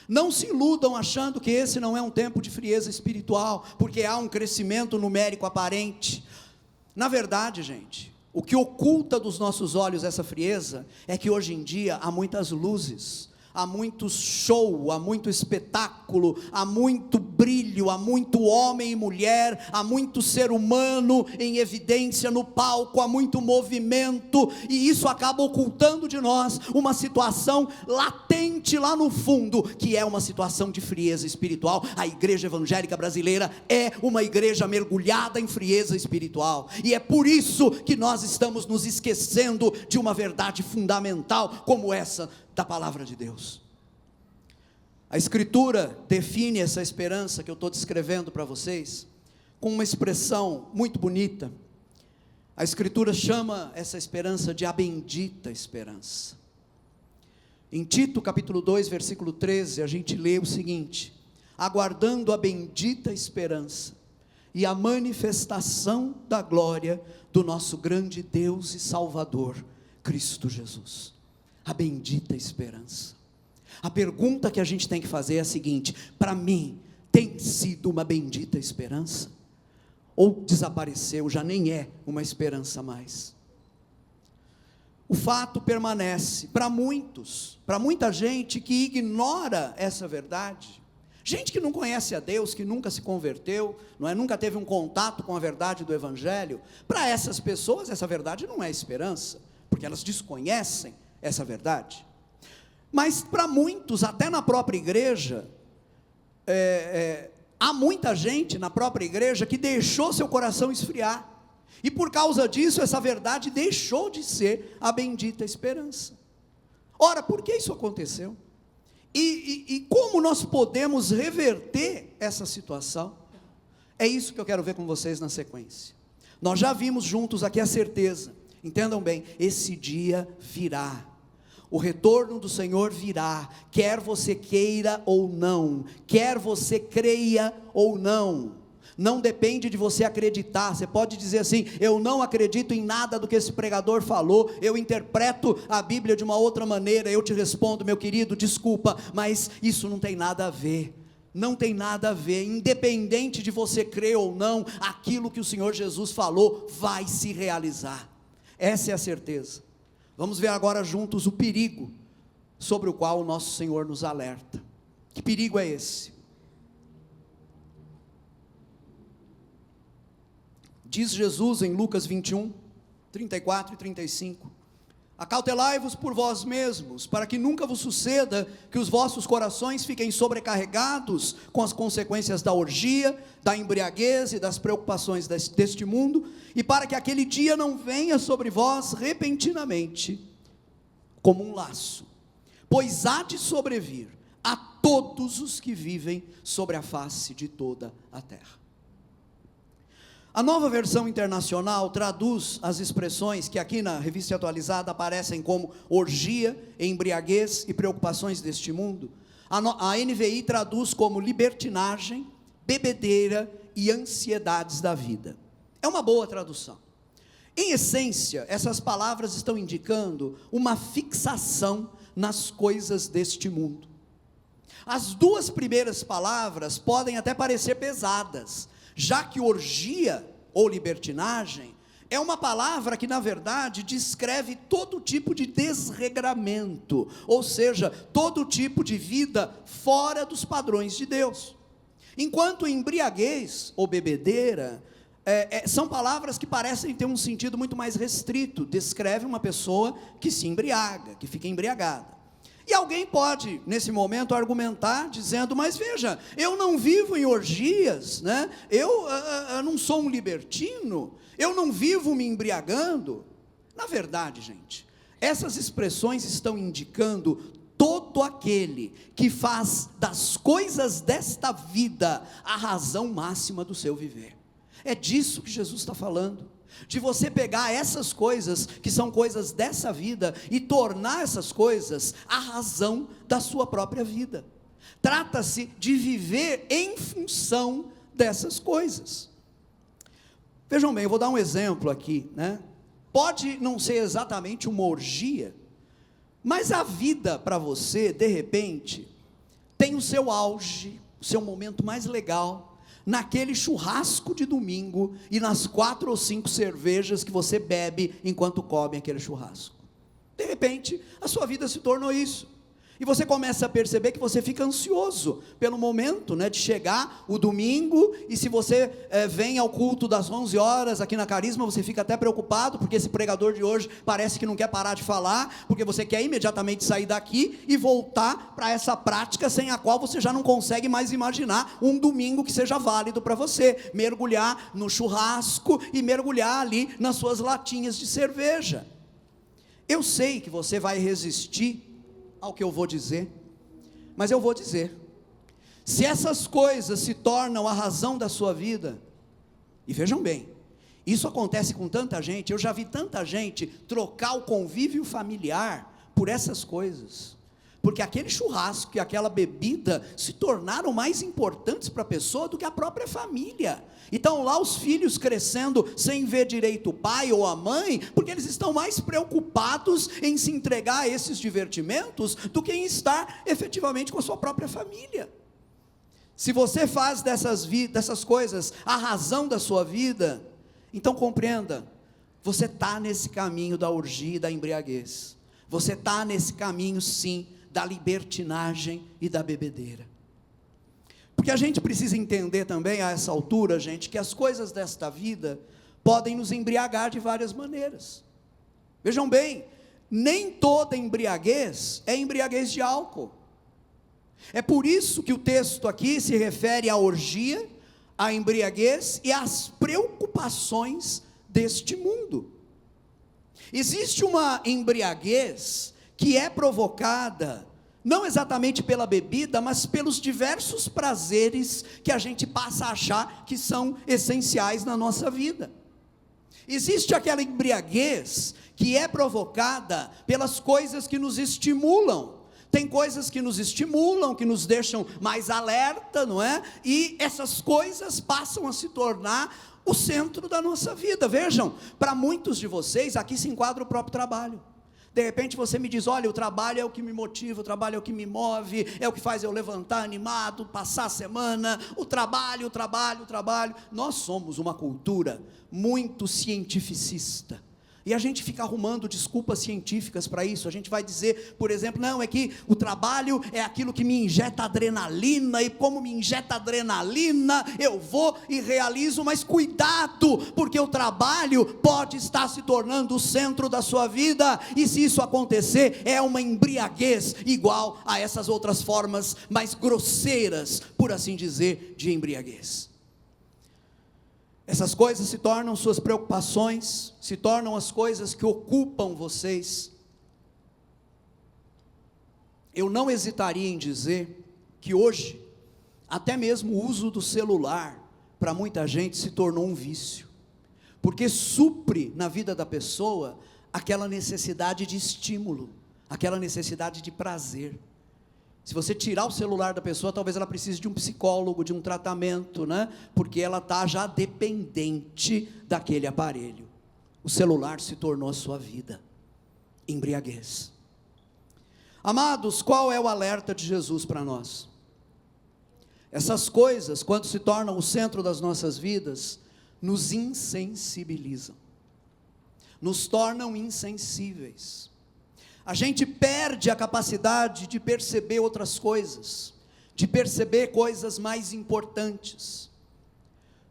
Não se iludam achando que esse não é um tempo de frieza espiritual, porque há um crescimento numérico aparente. Na verdade, gente, o que oculta dos nossos olhos essa frieza, é que hoje em dia há muitas luzes, há muito show, há muito espetáculo, há muito brilho, há muito homem e mulher, há muito ser humano em evidência no palco, há muito movimento, e isso acaba ocultando de nós uma situação latente lá no fundo, que é uma situação de frieza espiritual. A igreja evangélica brasileira é uma igreja mergulhada em frieza espiritual, e é por isso que nós estamos nos esquecendo de uma verdade fundamental como essa da palavra de Deus. A escritura define essa esperança que eu estou descrevendo para vocês, com uma expressão muito bonita. A escritura chama essa esperança de a bendita esperança. Em Tito capítulo 2 versículo 13, a gente lê o seguinte: aguardando a bendita esperança e a manifestação da glória do nosso grande Deus e Salvador, Cristo Jesus. A bendita esperança. A pergunta que a gente tem que fazer é a seguinte: para mim, tem sido uma bendita esperança? Ou desapareceu, já nem é uma esperança mais? O fato permanece, para muitos, para muita gente que ignora essa verdade, gente que não conhece a Deus, que nunca se converteu, não é? Nunca teve um contato com a verdade do Evangelho. Para essas pessoas, essa verdade não é esperança, porque elas desconhecem essa verdade. Mas para muitos, até na própria igreja, há muita gente na própria igreja que deixou seu coração esfriar, e por causa disso, essa verdade deixou de ser a bendita esperança. Ora, por que isso aconteceu? E como nós podemos reverter essa situação? É isso que eu quero ver com vocês na sequência. Nós já vimos juntos aqui a certeza, entendam bem, esse dia virá. O retorno do Senhor virá, quer você queira ou não, quer você creia ou não. Não depende de você acreditar. Você pode dizer assim: eu não acredito em nada do que esse pregador falou, eu interpreto a Bíblia de uma outra maneira. Eu te respondo, meu querido, desculpa, mas isso não tem nada a ver. Não tem nada a ver, independente de você crer ou não, aquilo que o Senhor Jesus falou vai se realizar. Essa é a certeza. Vamos ver agora juntos o perigo sobre o qual o nosso Senhor nos alerta. Que perigo é esse? Diz Jesus em Lucas 21, 34 e 35: acautelai-vos por vós mesmos, para que nunca vos suceda que os vossos corações fiquem sobrecarregados com as consequências da orgia, da embriaguez e das preocupações deste mundo, e para que aquele dia não venha sobre vós repentinamente, como um laço, pois há de sobrevir a todos os que vivem sobre a face de toda a terra. A Nova Versão Internacional traduz as expressões que aqui na Revista Atualizada aparecem como orgia, embriaguez e preocupações deste mundo. A NVI traduz como libertinagem, bebedeira e ansiedades da vida. É uma boa tradução. Em essência, essas palavras estão indicando uma fixação nas coisas deste mundo. As duas primeiras palavras podem até parecer pesadas, já que orgia ou libertinagem é uma palavra que na verdade descreve todo tipo de desregramento, ou seja, todo tipo de vida fora dos padrões de Deus. Enquanto embriaguez ou bebedeira são palavras que parecem ter um sentido muito mais restrito, descreve uma pessoa que se embriaga, que fica embriagada. E alguém pode, nesse momento, argumentar, dizendo: mas veja, eu não vivo em orgias, né? eu não sou um libertino, eu não vivo me embriagando. Na verdade, gente, essas expressões estão indicando todo aquele que faz das coisas desta vida a razão máxima do seu viver. É disso que Jesus está falando. De você pegar essas coisas, que são coisas dessa vida, e tornar essas coisas a razão da sua própria vida. Trata-se de viver em função dessas coisas. Vejam bem, eu vou dar um exemplo aqui, né? Pode não ser exatamente uma orgia, mas a vida para você, de repente, tem o seu auge, o seu momento mais legal, naquele churrasco de domingo e nas 4 ou 5 cervejas que você bebe enquanto come aquele churrasco. De repente, a sua vida se tornou isso. E você começa a perceber que você fica ansioso pelo momento, né, de chegar o domingo, e se você vem ao culto das 11 horas aqui na Carisma, você fica até preocupado, porque esse pregador de hoje parece que não quer parar de falar, porque você quer imediatamente sair daqui e voltar para essa prática sem a qual você já não consegue mais imaginar um domingo que seja válido para você, mergulhar no churrasco e mergulhar ali nas suas latinhas de cerveja. Eu sei que você vai resistir ao que eu vou dizer, mas eu vou dizer: se essas coisas se tornam a razão da sua vida, e vejam bem, isso acontece com tanta gente, eu já vi tanta gente trocar o convívio familiar por essas coisas, porque aquele churrasco e aquela bebida se tornaram mais importantes para a pessoa do que a própria família. Então lá os filhos crescendo sem ver direito o pai ou a mãe, porque eles estão mais preocupados em se entregar a esses divertimentos do que em estar efetivamente com a sua própria família. Se você faz dessas coisas a razão da sua vida, então compreenda, você está nesse caminho da orgia e da embriaguez, você está nesse caminho sim da libertinagem e da bebedeira. Porque a gente precisa entender também a essa altura, gente, que as coisas desta vida podem nos embriagar de várias maneiras. Vejam bem, nem toda embriaguez é embriaguez de álcool. É por isso que o texto aqui se refere à orgia, à embriaguez e às preocupações deste mundo. Existe uma embriaguez que é provocada, não exatamente pela bebida, mas pelos diversos prazeres que a gente passa a achar que são essenciais na nossa vida. Existe aquela embriaguez que é provocada pelas coisas que nos estimulam. Tem coisas que nos estimulam, que nos deixam mais alerta, não é? E essas coisas passam a se tornar o centro da nossa vida. Vejam, para muitos de vocês, aqui se enquadra o próprio trabalho. De repente você me diz, olha, o trabalho é o que me motiva, o trabalho é o que me move, é o que faz eu levantar animado, passar a semana, o trabalho. Nós somos uma cultura muito cientificista. E a gente fica arrumando desculpas científicas para isso. A gente vai dizer, por exemplo, não, é que o trabalho é aquilo que me injeta adrenalina, e como me injeta adrenalina, eu vou e realizo, mas cuidado, porque o trabalho pode estar se tornando o centro da sua vida, e se isso acontecer, é uma embriaguez, igual a essas outras formas mais grosseiras, por assim dizer, de embriaguez. Essas coisas se tornam suas preocupações, se tornam as coisas que ocupam vocês. Eu não hesitaria em dizer que hoje, até mesmo o uso do celular, para muita gente se tornou um vício, porque supre na vida da pessoa aquela necessidade de estímulo, aquela necessidade de prazer. Se você tirar o celular da pessoa, talvez ela precise de um psicólogo, de um tratamento, né? Porque ela está já dependente daquele aparelho. O celular se tornou a sua vida. Embriaguez. Amados, qual é o alerta de Jesus para nós? Essas coisas, quando se tornam o centro das nossas vidas, nos insensibilizam, nos tornam insensíveis. A gente perde a capacidade de perceber outras coisas, de perceber coisas mais importantes.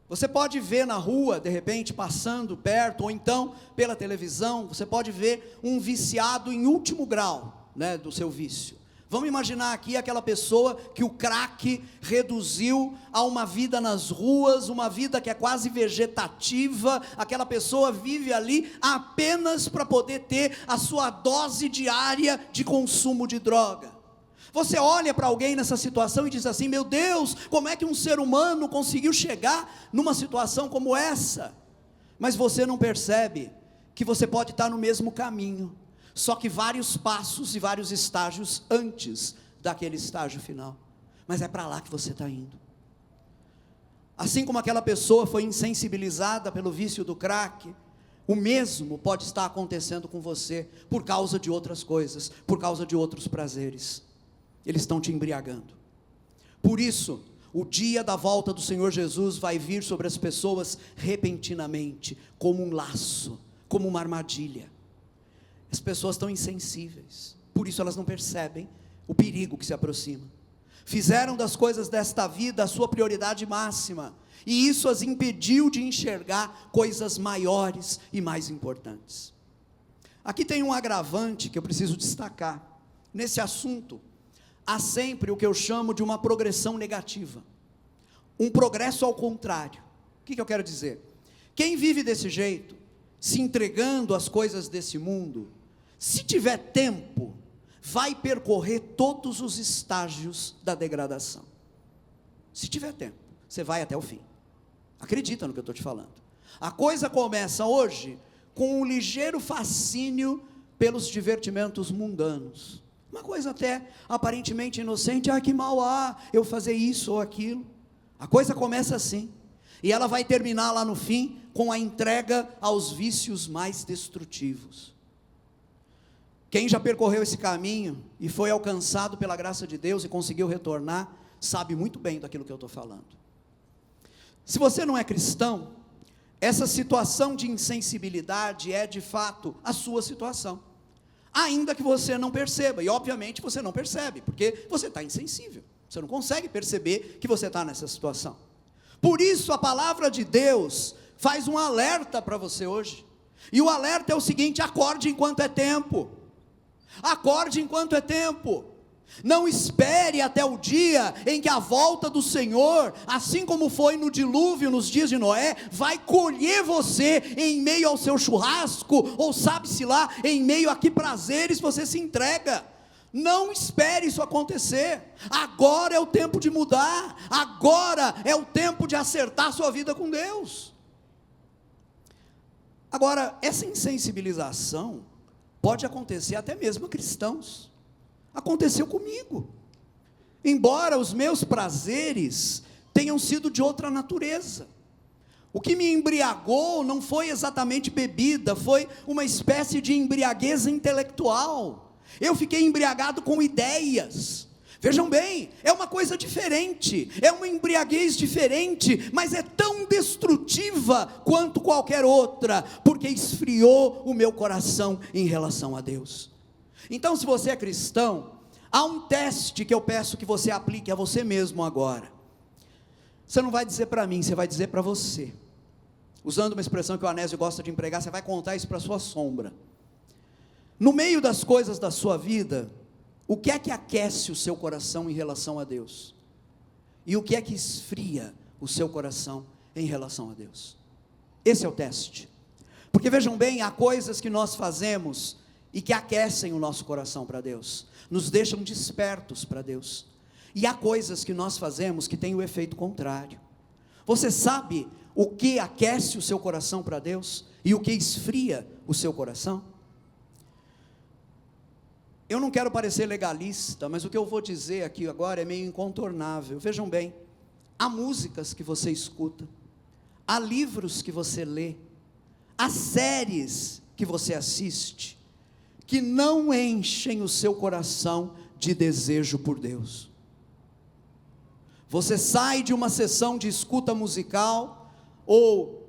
Você pode ver na rua, de repente, passando perto, ou então pela televisão, você pode ver um viciado em último grau, né, do seu vício. Vamos imaginar aqui aquela pessoa que o crack reduziu a uma vida nas ruas, uma vida que é quase vegetativa. Aquela pessoa vive ali apenas para poder ter a sua dose diária de consumo de droga. Você olha para alguém nessa situação e diz assim, meu Deus, como é que um ser humano conseguiu chegar numa situação como essa? Mas você não percebe que você pode estar no mesmo caminho, só que vários passos e vários estágios antes daquele estágio final. Mas é para lá que você está indo. Assim como aquela pessoa foi insensibilizada pelo vício do crack, o mesmo pode estar acontecendo com você, por causa de outras coisas, por causa de outros prazeres. Eles estão te embriagando. Por isso, o dia da volta do Senhor Jesus vai vir sobre as pessoas repentinamente, como um laço, como uma armadilha. As pessoas estão insensíveis, por isso elas não percebem o perigo que se aproxima. Fizeram das coisas desta vida a sua prioridade máxima, e isso as impediu de enxergar coisas maiores e mais importantes. Aqui tem um agravante que eu preciso destacar. Nesse assunto, há sempre o que eu chamo de uma progressão negativa, um progresso ao contrário. O que eu quero dizer? Quem vive desse jeito, se entregando às coisas desse mundo, se tiver tempo, vai percorrer todos os estágios da degradação. Se tiver tempo, você vai até o fim. Acredita no que eu estou te falando. A coisa começa hoje com um ligeiro fascínio pelos divertimentos mundanos. Uma coisa até aparentemente inocente, que mal há eu fazer isso ou aquilo. A coisa começa assim, e ela vai terminar lá no fim com a entrega aos vícios mais destrutivos. Quem já percorreu esse caminho e foi alcançado pela graça de Deus e conseguiu retornar, sabe muito bem daquilo que eu estou falando. Se você não é cristão, essa situação de insensibilidade é de fato a sua situação, ainda que você não perceba, e obviamente você não percebe, porque você está insensível, você não consegue perceber que você está nessa situação. Por isso a palavra de Deus faz um alerta para você hoje, e o alerta é o seguinte: acorde enquanto é tempo. Acorde enquanto é tempo. Não espere até o dia em que a volta do Senhor, assim como foi no dilúvio, nos dias de Noé, vai colher você em meio ao seu churrasco, ou sabe-se lá, em meio a que prazeres você se entrega. Não espere isso acontecer. Agora é o tempo de mudar, agora é o tempo de acertar sua vida com Deus. Agora, essa insensibilização pode acontecer até mesmo a cristãos. Aconteceu comigo. Embora os meus prazeres tenham sido de outra natureza, o que me embriagou não foi exatamente bebida, foi uma espécie de embriaguez intelectual. Eu fiquei embriagado com ideias. Vejam bem, é uma coisa diferente, é uma embriaguez diferente, mas é tão destrutiva quanto qualquer outra, porque esfriou o meu coração em relação a Deus. Então, se você é cristão, há um teste que eu peço que você aplique a você mesmo agora. Você não vai dizer para mim, você vai dizer para você. Usando uma expressão que o Anésio gosta de empregar, você vai contar isso para a sua sombra. No meio das coisas da sua vida, o que é que aquece o seu coração em relação a Deus? E o que é que esfria o seu coração em relação a Deus? Esse é o teste. Porque vejam bem, há coisas que nós fazemos e que aquecem o nosso coração para Deus, nos deixam despertos para Deus, e há coisas que nós fazemos que têm o efeito contrário. Você sabe o que aquece o seu coração para Deus, e o que esfria o seu coração? Eu não quero parecer legalista, mas o que eu vou dizer aqui agora é meio incontornável. Vejam bem, há músicas que você escuta, há livros que você lê, há séries que você assiste, que não enchem o seu coração de desejo por Deus. Você sai de uma sessão de escuta musical, ou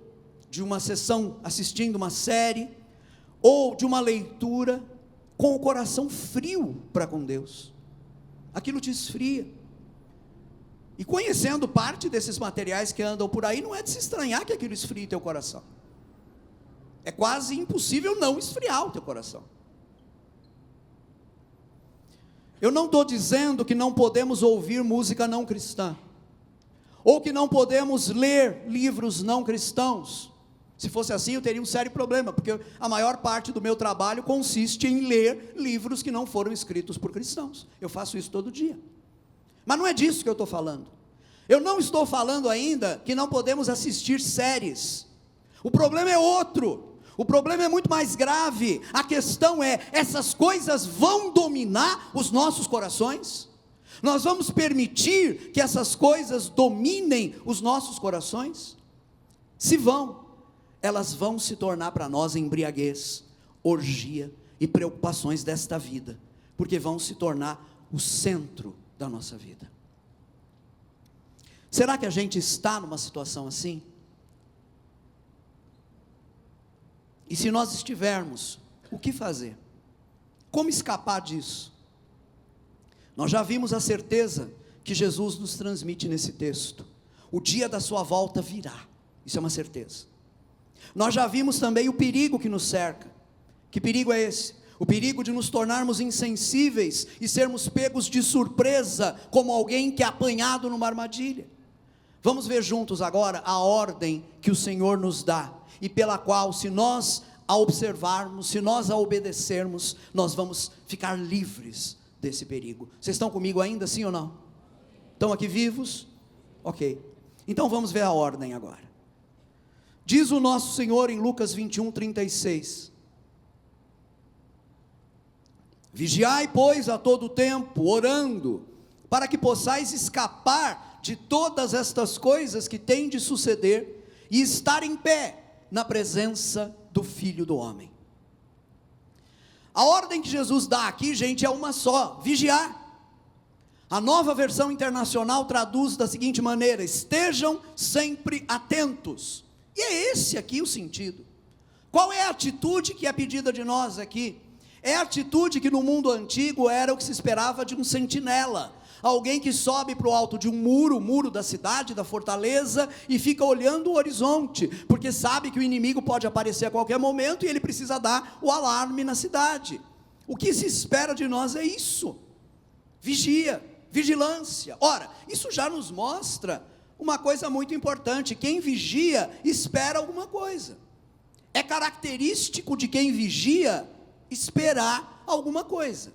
de uma sessão assistindo uma série, ou de uma leitura, com o coração frio para com Deus. Aquilo te esfria. E conhecendo parte desses materiais que andam por aí, não é de se estranhar que aquilo esfrie teu coração. É quase impossível não esfriar o teu coração. Eu não estou dizendo que não podemos ouvir música não cristã, ou que não podemos ler livros não cristãos. Se fosse assim, eu teria um sério problema, porque a maior parte do meu trabalho consiste em ler livros que não foram escritos por cristãos. Eu faço isso todo dia. Mas não é disso que eu estou falando. Eu não estou falando ainda que não podemos assistir séries. O problema é outro. O problema é muito mais grave. A questão é, essas coisas vão dominar os nossos corações? Nós vamos permitir que essas coisas dominem os nossos corações? Se vão, elas vão se tornar para nós embriaguez, orgia e preocupações desta vida, porque vão se tornar o centro da nossa vida. Será que a gente está numa situação assim? E se nós estivermos, o que fazer? Como escapar disso? Nós já vimos a certeza que Jesus nos transmite nesse texto. O dia da sua volta virá. Isso é uma certeza. Nós já vimos também o perigo que nos cerca. Que perigo é esse? O perigo de nos tornarmos insensíveis e sermos pegos de surpresa, como alguém que é apanhado numa armadilha. Vamos ver juntos agora a ordem que o Senhor nos dá, e pela qual, se nós a observarmos, se nós a obedecermos, nós vamos ficar livres desse perigo. Vocês estão comigo ainda, sim ou não? Estão aqui vivos? Ok. Então vamos ver a ordem agora. Diz o nosso Senhor em Lucas 21:36. Vigiai, pois, a todo tempo, orando, para que possais escapar de todas estas coisas que têm de suceder, e estar em pé na presença do Filho do Homem. A ordem que Jesus dá aqui, gente, é uma só: vigiar. A Nova Versão Internacional traduz da seguinte maneira: estejam sempre atentos. E é esse aqui o sentido. Qual é a atitude que é pedida de nós aqui? É a atitude que no mundo antigo era o que se esperava de um sentinela, alguém que sobe para o alto de um muro, o muro da cidade, da fortaleza, e fica olhando o horizonte, porque sabe que o inimigo pode aparecer a qualquer momento, e ele precisa dar o alarme na cidade. O que se espera de nós é isso: vigia, vigilância. Ora, isso já nos mostra uma coisa muito importante: quem vigia espera alguma coisa. É característico de quem vigia esperar alguma coisa.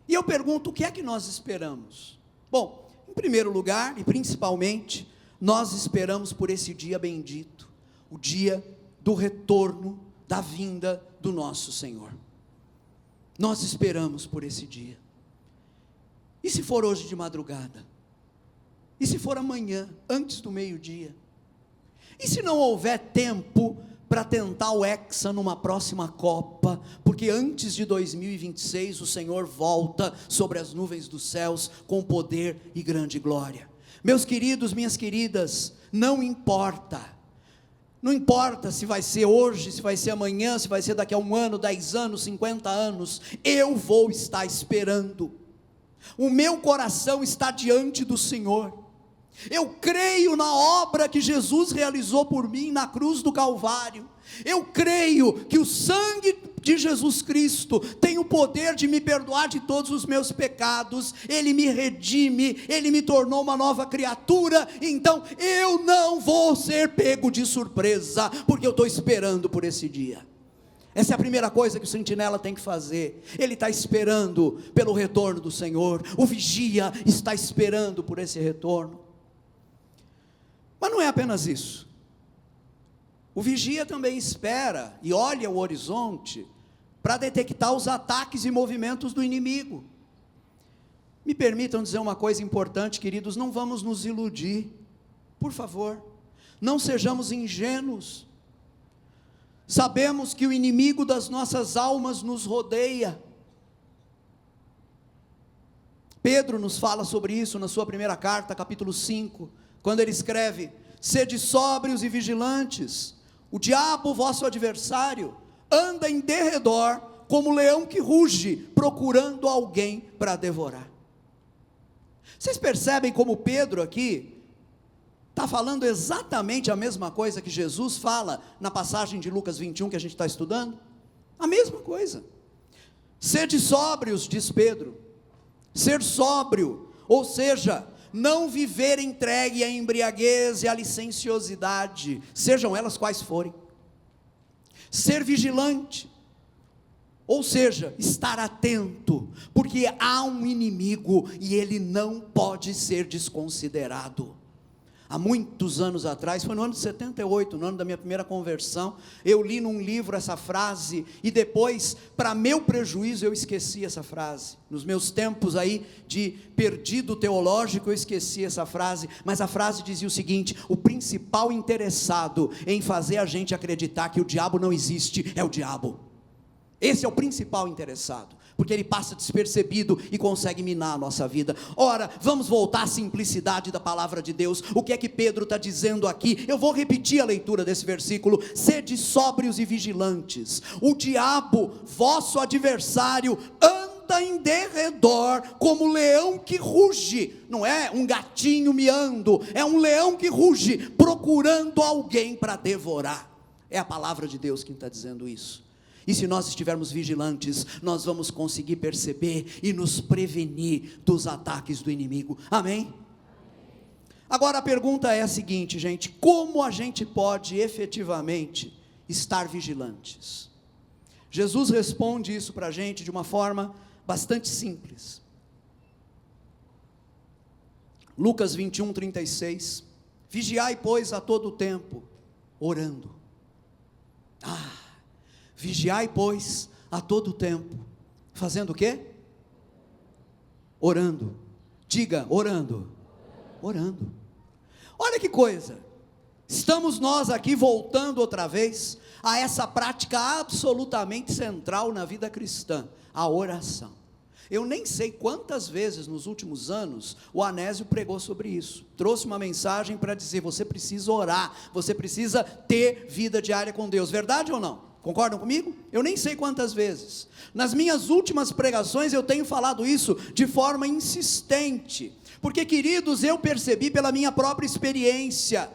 E eu pergunto, o que é que nós esperamos? Bom, em primeiro lugar e principalmente, nós esperamos por esse dia bendito, o dia do retorno, da vinda do nosso Senhor. Nós esperamos por esse dia. E se for hoje de madrugada? E se for amanhã, antes do meio-dia? E se não houver tempo para tentar o Hexa numa próxima Copa, porque antes de 2026 o Senhor volta sobre as nuvens dos céus com poder e grande glória? Meus queridos, minhas queridas, não importa se vai ser hoje, se vai ser amanhã, se vai ser daqui a 1 ano, 10 anos, 50 anos, eu vou estar esperando. O meu coração está diante do Senhor. Eu creio na obra que Jesus realizou por mim na cruz do Calvário. Eu creio que o sangue de Jesus Cristo tem o poder de me perdoar de todos os meus pecados. Ele me redime, Ele me tornou uma nova criatura. Então eu não vou ser pego de surpresa, porque eu estou esperando por esse dia. Essa é a primeira coisa que o sentinela tem que fazer. Ele está esperando pelo retorno do Senhor. O vigia está esperando por esse retorno. Mas não é apenas isso. O vigia também espera e olha o horizonte para detectar os ataques e movimentos do inimigo. Me permitam dizer uma coisa importante, queridos: não vamos nos iludir, por favor, não sejamos ingênuos. Sabemos que o inimigo das nossas almas nos rodeia. Pedro nos fala sobre isso na sua primeira carta, capítulo 5, quando ele escreve: sede sóbrios e vigilantes, o diabo, vosso adversário, anda em derredor como leão que ruge, procurando alguém para devorar. Vocês percebem como Pedro aqui está falando exatamente a mesma coisa que Jesus fala na passagem de Lucas 21 que a gente está estudando? A mesma coisa. Sede sóbrios, diz Pedro. Ser sóbrio, ou seja, não viver entregue à embriaguez e à licenciosidade, sejam elas quais forem. Ser vigilante, ou seja, estar atento, porque há um inimigo e ele não pode ser desconsiderado. Há muitos anos atrás, foi no ano de 78, no ano da minha primeira conversão, eu li num livro essa frase, e depois, para meu prejuízo, eu esqueci essa frase. Nos meus tempos aí de perdido teológico, eu esqueci essa frase, mas a frase dizia o seguinte: o principal interessado em fazer a gente acreditar que o diabo não existe, é o diabo. Esse é o principal interessado, porque ele passa despercebido e consegue minar a nossa vida. Ora, vamos voltar à simplicidade da palavra de Deus. O que é que Pedro está dizendo aqui? Eu vou repetir a leitura desse versículo: sede sóbrios e vigilantes, o diabo, vosso adversário, anda em derredor como leão que ruge. Não é um gatinho miando, é um leão que ruge, procurando alguém para devorar. É a palavra de Deus quem está dizendo isso. E se nós estivermos vigilantes, nós vamos conseguir perceber e nos prevenir dos ataques do inimigo. Amém? Agora a pergunta é a seguinte, gente: como a gente pode efetivamente estar vigilantes? Jesus responde isso para a gente de uma forma bastante simples. Lucas 21, 36. Vigiai, pois, a todo tempo, orando. Vigiai, pois, a todo tempo, fazendo o quê? Orando. Diga, orando. Orando. Olha que coisa, estamos nós aqui voltando outra vez a essa prática absolutamente central na vida cristã, a oração. Eu nem sei quantas vezes nos últimos anos o Anésio pregou sobre isso, trouxe uma mensagem para dizer: você precisa orar, você precisa ter vida diária com Deus, verdade ou não? Concordam comigo? Eu nem sei quantas vezes. Nas minhas últimas pregações eu tenho falado isso de forma insistente, porque, queridos, eu percebi pela minha própria experiência,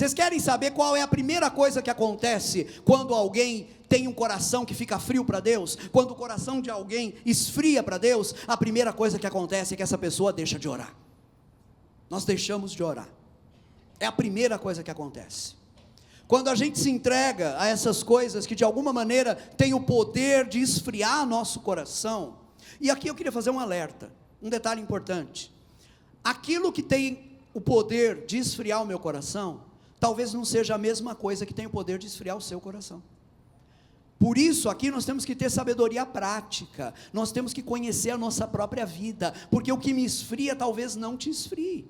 Vocês querem saber qual é a primeira coisa que acontece quando alguém tem um coração que fica frio para Deus? Quando o coração de alguém esfria para Deus, a primeira coisa que acontece é que essa pessoa deixa de orar. Nós deixamos de orar. É a primeira coisa que acontece. Quando a gente se entrega a essas coisas que de alguma maneira tem o poder de esfriar nosso coração. E aqui eu queria fazer um alerta, um detalhe importante. Aquilo que tem o poder de esfriar o meu coração, talvez não seja a mesma coisa que tem o poder de esfriar o seu coração. Por isso aqui nós temos que ter sabedoria prática, nós temos que conhecer a nossa própria vida, porque o que me esfria talvez não te esfrie,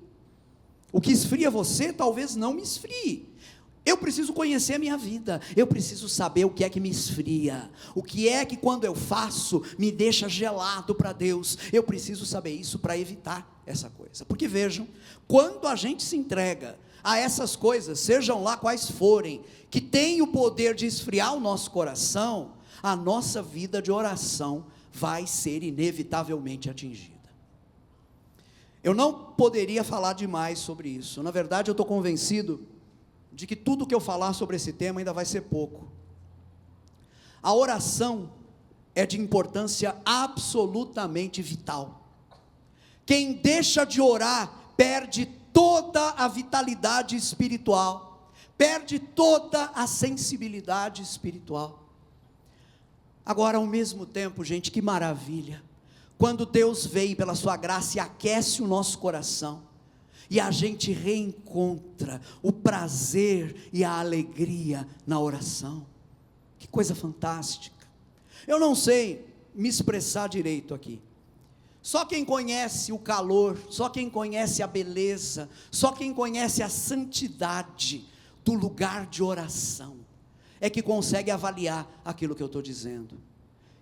o que esfria você talvez não me esfrie. Eu preciso conhecer a minha vida, eu preciso saber o que é que me esfria, o que é que quando eu faço, me deixa gelado para Deus. Eu preciso saber isso para evitar essa coisa, porque vejam, quando a gente se entrega a essas coisas, sejam lá quais forem, que tem o poder de esfriar o nosso coração, a nossa vida de oração vai ser inevitavelmente atingida. Eu não poderia falar demais sobre isso, na verdade eu estou convencido de que tudo que eu falar sobre esse tema ainda vai ser pouco. A oração é de importância absolutamente vital. Quem deixa de orar, perde toda a vitalidade espiritual, perde toda a sensibilidade espiritual. Agora, ao mesmo tempo, gente, que maravilha, quando Deus vem pela sua graça e aquece o nosso coração, e a gente reencontra o prazer e a alegria na oração. Que coisa fantástica. Eu não sei me expressar direito aqui. Só quem conhece o calor, só quem conhece a beleza, só quem conhece a santidade do lugar de oração, é que consegue avaliar aquilo que eu estou dizendo.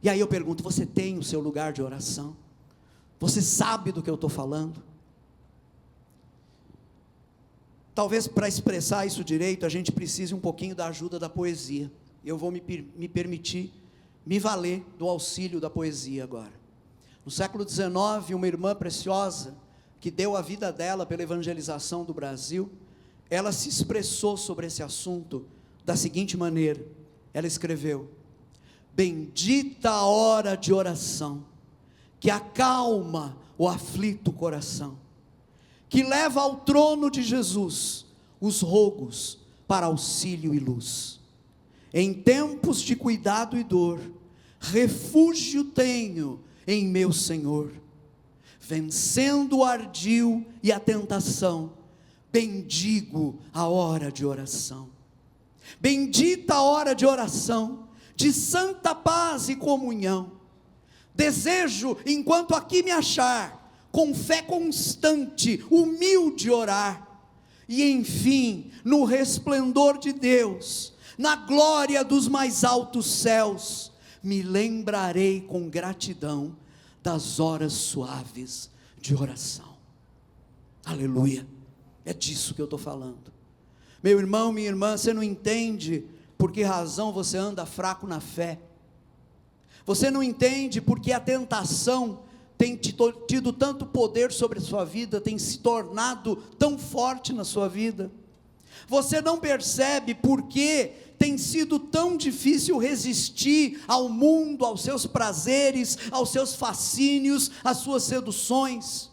E aí eu pergunto, você tem o seu lugar de oração? Você sabe do que eu estou falando? Talvez para expressar isso direito, a gente precise um pouquinho da ajuda da poesia. Eu vou me permitir me valer do auxílio da poesia agora. No século XIX, uma irmã preciosa, que deu a vida dela pela evangelização do Brasil, ela se expressou sobre esse assunto da seguinte maneira, ela escreveu: bendita a hora de oração, que acalma o aflito coração, que leva ao trono de Jesus os rogos para auxílio e luz. Em tempos de cuidado e dor, refúgio tenho em meu Senhor. Vencendo o ardil e a tentação, bendigo a hora de oração. Bendita a hora de oração, de santa paz e comunhão. Desejo, enquanto aqui me achar, com fé constante, humilde orar, e enfim, no resplendor de Deus, na glória dos mais altos céus, me lembrarei com gratidão das horas suaves de oração. Aleluia, é disso que eu estou falando. Meu irmão, minha irmã, você não entende por que razão você anda fraco na fé, você não entende porque a tentação tem tido tanto poder sobre a sua vida, tem se tornado tão forte na sua vida. Você não percebe porque tem sido tão difícil resistir ao mundo, aos seus prazeres, aos seus fascínios, às suas seduções.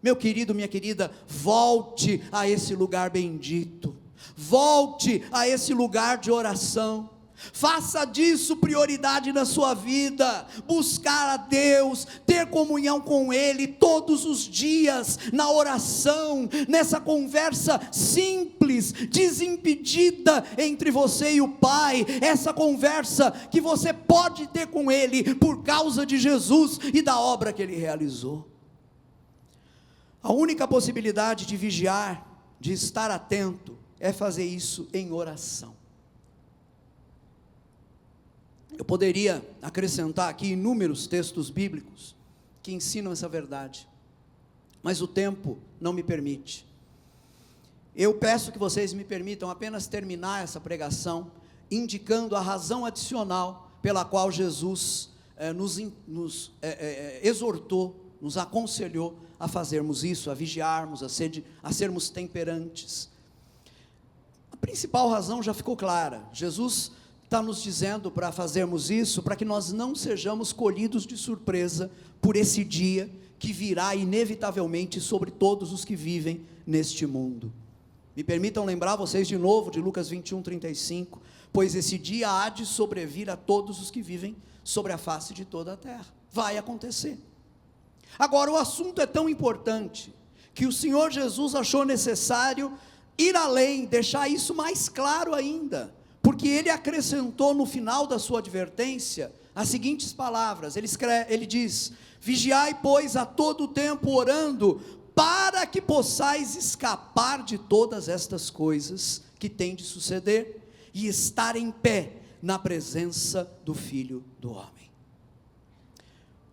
Meu querido, minha querida, volte a esse lugar bendito, volte a esse lugar de oração. Faça disso prioridade na sua vida, buscar a Deus, ter comunhão com Ele todos os dias, na oração, nessa conversa simples, desimpedida entre você e o Pai, essa conversa que você pode ter com Ele, por causa de Jesus e da obra que Ele realizou. A única possibilidade de vigiar, de estar atento, é fazer isso em oração. Eu poderia acrescentar aqui inúmeros textos bíblicos que ensinam essa verdade, mas o tempo não me permite. Eu peço que vocês me permitam apenas terminar essa pregação, indicando a razão adicional pela qual Jesus nos exortou, nos aconselhou a fazermos isso, a vigiarmos, a sermos temperantes. principal razão já ficou clara. Jesus está nos dizendo para fazermos isso, para que nós não sejamos colhidos de surpresa por esse dia que virá inevitavelmente sobre todos os que vivem neste mundo. Me permitam lembrar vocês de novo de Lucas 21:35, pois esse dia há de sobrevir a todos os que vivem sobre a face de toda a terra. Vai acontecer. Agora, o assunto é tão importante, que o Senhor Jesus achou necessário ir além, deixar isso mais claro ainda, porque Ele acrescentou no final da sua advertência, as seguintes palavras, Ele diz: vigiai pois a todo tempo orando, para que possais escapar de todas estas coisas que têm de suceder, e estar em pé na presença do Filho do Homem.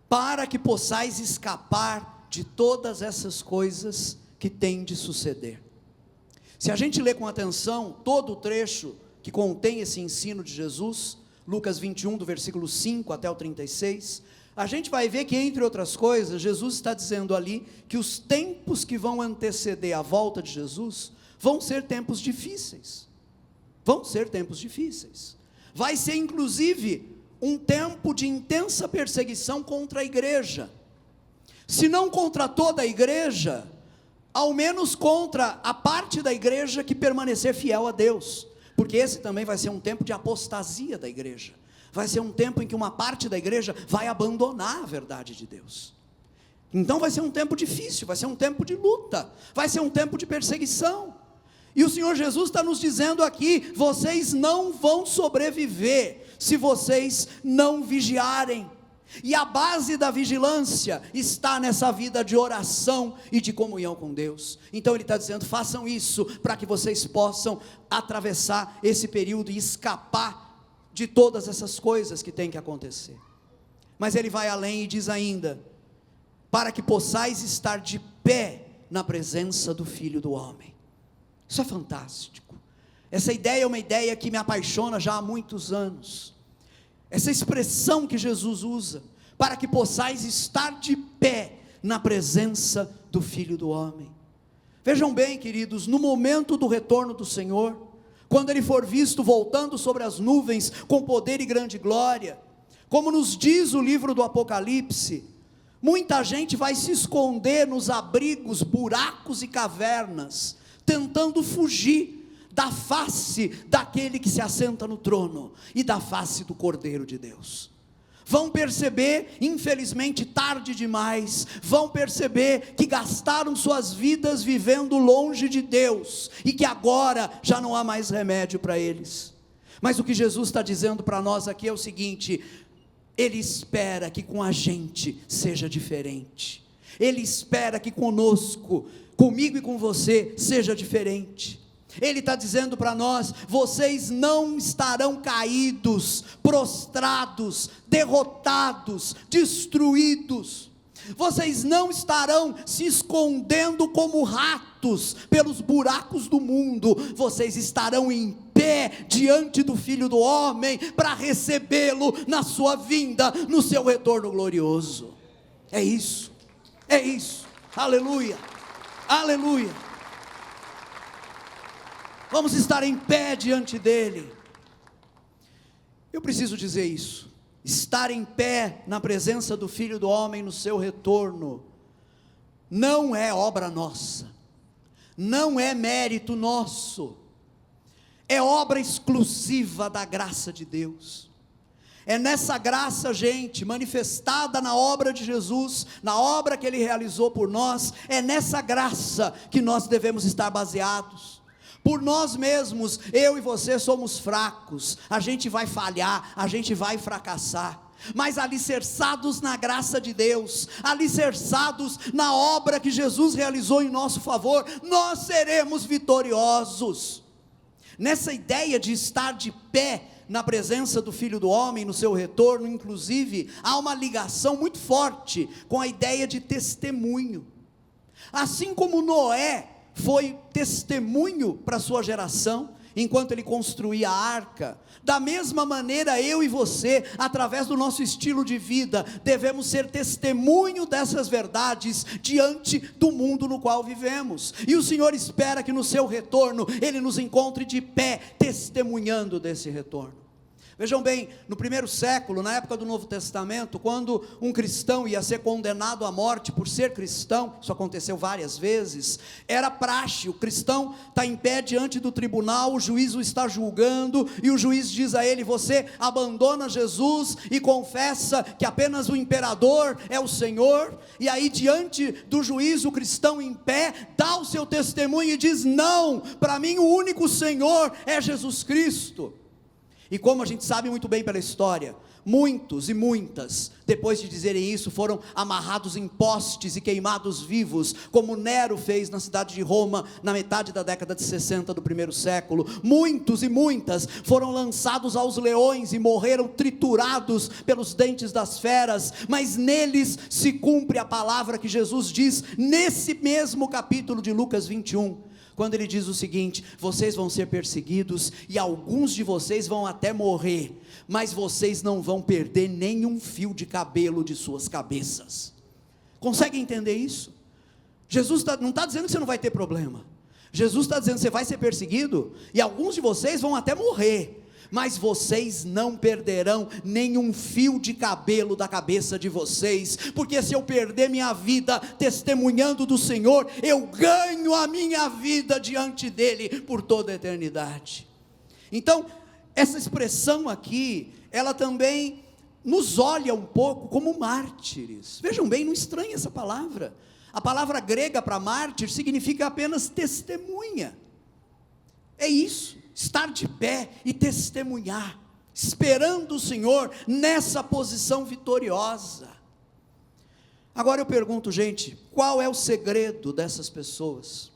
Para que possais escapar de todas essas coisas que têm de suceder. Se a gente ler com atenção todo o trecho que contém esse ensino de Jesus, Lucas 21, do versículo 5 até o 36, a gente vai ver que, entre outras coisas, Jesus está dizendo ali que os tempos que vão anteceder a volta de Jesus vão ser tempos difíceis. Vão ser tempos difíceis. Vai ser inclusive um tempo de intensa perseguição contra a igreja. Se não contra toda a igreja, ao menos contra a parte da igreja que permanecer fiel a Deus, porque esse também vai ser um tempo de apostasia da igreja, vai ser um tempo em que uma parte da igreja vai abandonar a verdade de Deus. Então vai ser um tempo difícil, vai ser um tempo de luta, vai ser um tempo de perseguição, e o Senhor Jesus está nos dizendo aqui: vocês não vão sobreviver se vocês não vigiarem. E a base da vigilância está nessa vida de oração e de comunhão com Deus. Então Ele está dizendo: façam isso, para que vocês possam atravessar esse período e escapar de todas essas coisas que tem que acontecer. Mas Ele vai além e diz ainda: para que possais estar de pé na presença do Filho do Homem. Isso é fantástico. Essa ideia é uma ideia que me apaixona já há muitos anos. Essa expressão que Jesus usa, para que possais estar de pé na presença do Filho do Homem. Vejam bem, queridos, no momento do retorno do Senhor, quando Ele for visto voltando sobre as nuvens com poder e grande glória, como nos diz o livro do Apocalipse, muita gente vai se esconder nos abrigos, buracos e cavernas, tentando fugir da face daquele que se assenta no trono e da face do Cordeiro de Deus. Vão perceber, infelizmente tarde demais, vão perceber que gastaram suas vidas vivendo longe de Deus, e que agora já não há mais remédio para eles. Mas o que Jesus está dizendo para nós aqui é o seguinte: Ele espera que com a gente seja diferente, Ele espera que conosco, comigo e com você, seja diferente. Ele está dizendo para nós: vocês não estarão caídos, prostrados, derrotados, destruídos. Vocês não estarão se escondendo como ratos pelos buracos do mundo. Vocês estarão em pé diante do Filho do Homem para recebê-lo na sua vinda, no seu retorno glorioso. É isso, aleluia, aleluia. Vamos estar em pé diante dEle. Eu preciso dizer isso: estar em pé na presença do Filho do Homem no seu retorno, não é obra nossa, não é mérito nosso, é obra exclusiva da graça de Deus. É nessa graça, gente, manifestada na obra de Jesus, na obra que Ele realizou por nós, é nessa graça que nós devemos estar baseados. Por nós mesmos, eu e você somos fracos, a gente vai falhar, a gente vai fracassar, mas alicerçados na graça de Deus, alicerçados na obra que Jesus realizou em nosso favor, nós seremos vitoriosos. Nessa ideia de estar de pé na presença do Filho do Homem, no seu retorno, inclusive, há uma ligação muito forte com a ideia de testemunho. Assim como Noé foi testemunho para a sua geração, enquanto ele construía a arca. Da mesma maneira, eu e você, através do nosso estilo de vida, devemos ser testemunho dessas verdades diante do mundo no qual vivemos. E o Senhor espera que no seu retorno Ele nos encontre de pé, testemunhando desse retorno. Vejam bem, no primeiro século, na época do Novo Testamento, quando um cristão ia ser condenado à morte por ser cristão, isso aconteceu várias vezes, era praxe, o cristão está em pé diante do tribunal, o juiz o está julgando, e o juiz diz a ele: você abandona Jesus e confessa que apenas o imperador é o Senhor, e aí diante do juiz, o cristão em pé, dá o seu testemunho e diz: não, para mim o único Senhor é Jesus Cristo. E como a gente sabe muito bem pela história, muitos e muitas, depois de dizerem isso, foram amarrados em postes e queimados vivos, como Nero fez na cidade de Roma, na metade da década de 60 do primeiro século. Muitos e muitas foram lançados aos leões e morreram triturados pelos dentes das feras, mas neles se cumpre a palavra que Jesus diz, nesse mesmo capítulo de Lucas 21, quando ele diz o seguinte: vocês vão ser perseguidos, e alguns de vocês vão até morrer, mas vocês não vão perder nenhum fio de cabelo de suas cabeças. Consegue entender isso? Jesus não está dizendo que você não vai ter problema. Jesus está dizendo que você vai ser perseguido, e alguns de vocês vão até morrer, mas vocês não perderão nenhum fio de cabelo da cabeça de vocês, porque se eu perder minha vida testemunhando do Senhor, eu ganho a minha vida diante dele por toda a eternidade. Então, essa expressão aqui, ela também nos olha um pouco como mártires. Vejam bem, não estranhe essa palavra. A palavra grega para mártir significa apenas testemunha. É isso. Estar de pé e testemunhar, esperando o Senhor nessa posição vitoriosa. Agora eu pergunto, gente, qual é o segredo dessas pessoas?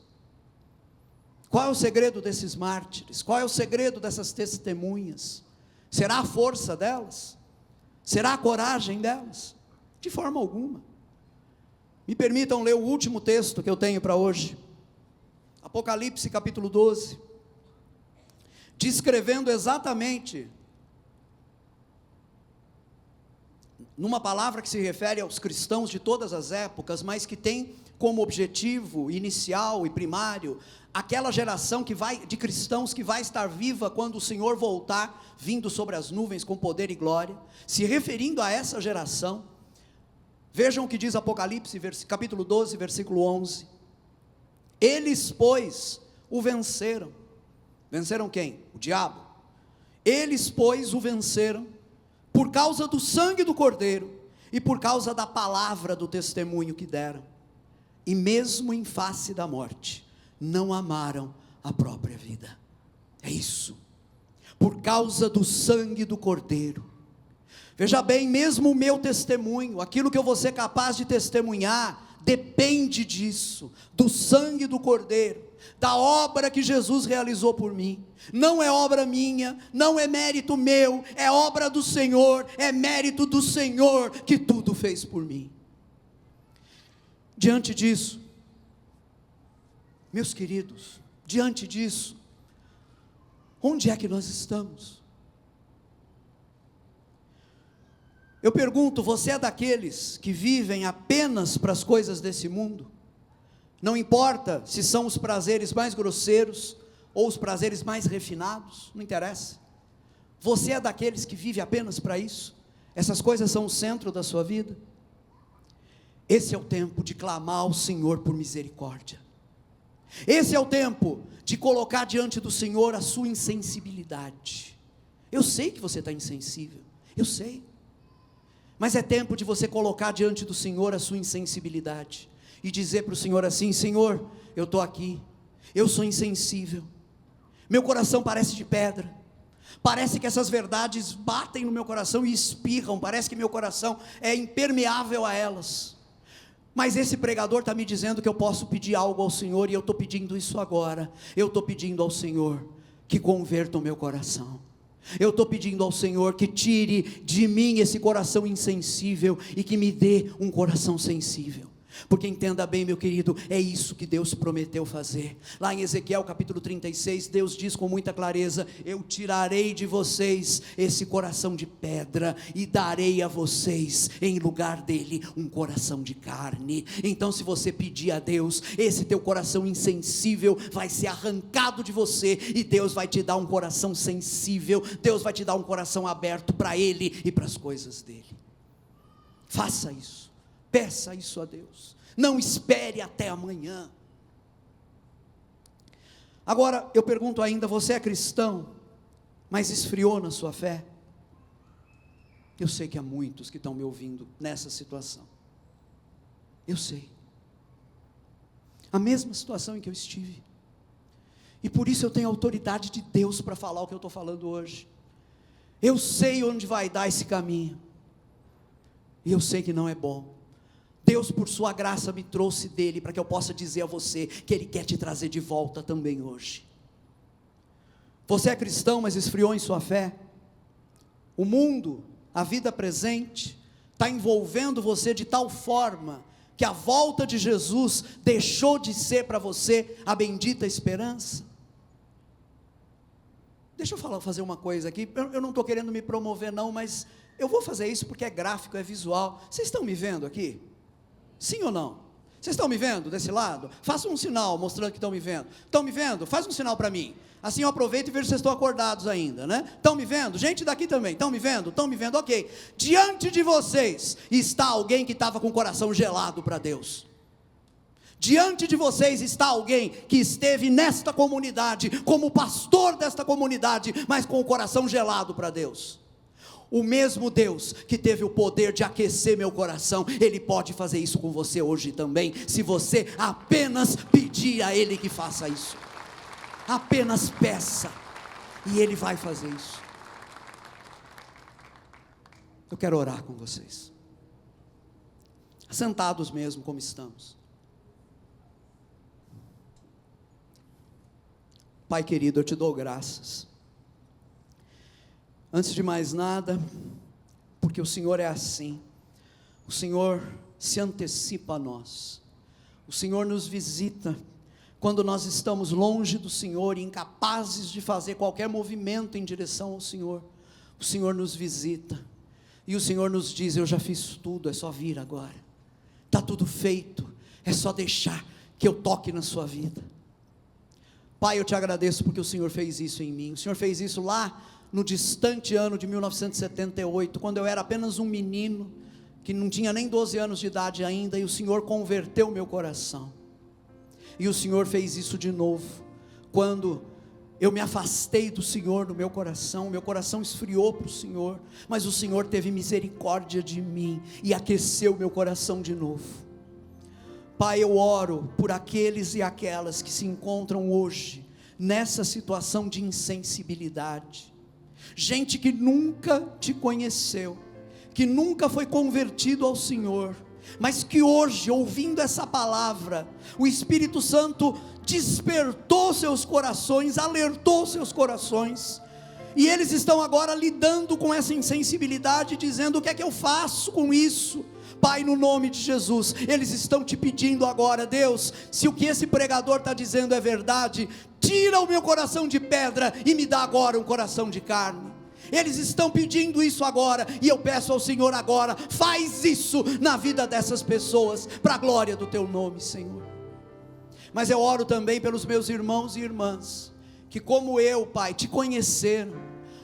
Qual é o segredo desses mártires? Qual é o segredo dessas testemunhas? Será a força delas? Será a coragem delas? De forma alguma. Me permitam ler o último texto que eu tenho para hoje, Apocalipse capítulo 12, descrevendo exatamente, numa palavra que se refere aos cristãos de todas as épocas, mas que tem como objetivo inicial e primário, aquela geração de cristãos que vai estar viva quando o Senhor voltar, vindo sobre as nuvens com poder e glória. Se referindo a essa geração, vejam o que diz Apocalipse, capítulo 12, versículo 11, eles, pois, o venceram. Venceram quem? O diabo. Eles, pois, o venceram, por causa do sangue do Cordeiro, e por causa da palavra do testemunho que deram, e mesmo em face da morte, não amaram a própria vida. É isso, por causa do sangue do Cordeiro. Veja bem, mesmo o meu testemunho, aquilo que eu vou ser capaz de testemunhar, depende disso, do sangue do Cordeiro, da obra que Jesus realizou por mim. Não é obra minha, não é mérito meu, é obra do Senhor, é mérito do Senhor que tudo fez por mim. Diante disso, meus queridos, diante disso, onde é que nós estamos? Eu pergunto, você é daqueles que vivem apenas para as coisas desse mundo? Não importa se são os prazeres mais grosseiros ou os prazeres mais refinados, não interessa. Você é daqueles que vive apenas para isso? Essas coisas são o centro da sua vida? Esse é o tempo de clamar ao Senhor por misericórdia. Esse é o tempo de colocar diante do Senhor a sua insensibilidade. Eu sei que você está insensível, eu sei. Mas é tempo de você colocar diante do Senhor a sua insensibilidade e dizer para o Senhor assim: Senhor, eu estou aqui, eu sou insensível, meu coração parece de pedra, parece que essas verdades batem no meu coração e espirram, parece que meu coração é impermeável a elas, mas esse pregador está me dizendo que eu posso pedir algo ao Senhor, e eu estou pedindo isso agora. Eu estou pedindo ao Senhor que converta o meu coração. Eu estou pedindo ao Senhor que tire de mim esse coração insensível e que me dê um coração sensível. Porque entenda bem, meu querido, é isso que Deus prometeu fazer. Lá em Ezequiel capítulo 36, Deus diz com muita clareza: eu tirarei de vocês esse coração de pedra e darei a vocês em lugar dele um coração de carne. Então, se você pedir a Deus, esse teu coração insensível vai ser arrancado de você, e Deus vai te dar um coração sensível. Deus vai te dar um coração aberto para ele e para as coisas dele. Faça isso. Peça isso a Deus, não espere até amanhã. Agora, eu pergunto ainda: você é cristão, mas esfriou na sua fé? Eu sei que há muitos que estão me ouvindo nessa situação, eu sei, a mesma situação em que eu estive, e por isso eu tenho autoridade de Deus para falar o que eu estou falando hoje. Eu sei onde vai dar esse caminho, e eu sei que não é bom. Deus, por sua graça, me trouxe dele para que eu possa dizer a você que ele quer te trazer de volta também hoje. Você é cristão, mas esfriou em sua fé. O mundo, a vida presente, está envolvendo você de tal forma que a volta de Jesus deixou de ser para você a bendita esperança. Deixa eu fazer uma coisa aqui. Eu não estou querendo me promover não, mas eu vou fazer isso porque é gráfico, é visual. Vocês estão me vendo aqui? Sim ou não? Vocês estão me vendo desse lado? Faça um sinal mostrando que estão me vendo. Estão me vendo? Faz um sinal para mim. Assim eu aproveito e vejo se vocês estão acordados ainda, né? Estão me vendo? Gente daqui também, estão me vendo? Estão me vendo? Ok. Diante de vocês está alguém que estava com o coração gelado para Deus. Diante de vocês está alguém que esteve nesta comunidade, como pastor desta comunidade, mas com o coração gelado para Deus. O mesmo Deus que teve o poder de aquecer meu coração, ele pode fazer isso com você hoje também, se você apenas pedir a ele que faça isso. Apenas peça, e ele vai fazer isso. Eu quero orar com vocês, sentados mesmo como estamos. Pai querido, eu te dou graças. Antes de mais nada, porque o Senhor é assim, o Senhor se antecipa a nós, o Senhor nos visita, quando nós estamos longe do Senhor, e incapazes de fazer qualquer movimento em direção ao Senhor, o Senhor nos visita, e o Senhor nos diz: eu já fiz tudo, é só vir agora, está tudo feito, é só deixar que eu toque na sua vida. Pai, eu te agradeço porque o Senhor fez isso em mim, o Senhor fez isso lá, no distante ano de 1978, quando eu era apenas um menino, que não tinha nem 12 anos de idade ainda, e o Senhor converteu o meu coração, e o Senhor fez isso de novo, quando eu me afastei do Senhor no meu coração esfriou para o Senhor, mas o Senhor teve misericórdia de mim, e aqueceu meu coração de novo. Pai, eu oro por aqueles e aquelas que se encontram hoje, nessa situação de insensibilidade, gente que nunca te conheceu, que nunca foi convertido ao Senhor, mas que hoje, ouvindo essa palavra, o Espírito Santo despertou seus corações, alertou seus corações, e eles estão agora lidando com essa insensibilidade, dizendo: o que é que eu faço com isso? Pai, no nome de Jesus, eles estão te pedindo agora: Deus, se o que esse pregador está dizendo é verdade, tira o meu coração de pedra e me dá agora um coração de carne. Eles estão pedindo isso agora, e eu peço ao Senhor agora: faz isso na vida dessas pessoas, para a glória do teu nome, Senhor. Mas eu oro também pelos meus irmãos e irmãs, que como eu, Pai, te conheceram,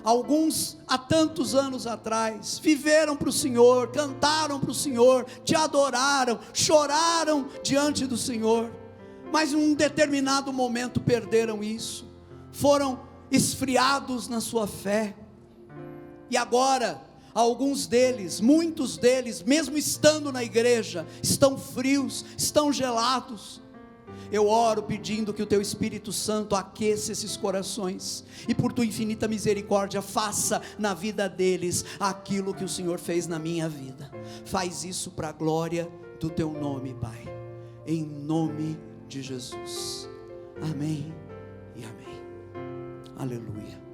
alguns há tantos anos atrás, viveram para o Senhor, cantaram para o Senhor, te adoraram, choraram diante do Senhor, mas em um determinado momento perderam isso, foram esfriados na sua fé, e agora, alguns deles, muitos deles, mesmo estando na igreja, estão frios, estão gelados. Eu oro pedindo que o teu Espírito Santo aqueça esses corações, e por tua infinita misericórdia, faça na vida deles aquilo que o Senhor fez na minha vida. Faz isso para a glória do teu nome, Pai, em nome de Jesus. Amém e amém. Aleluia.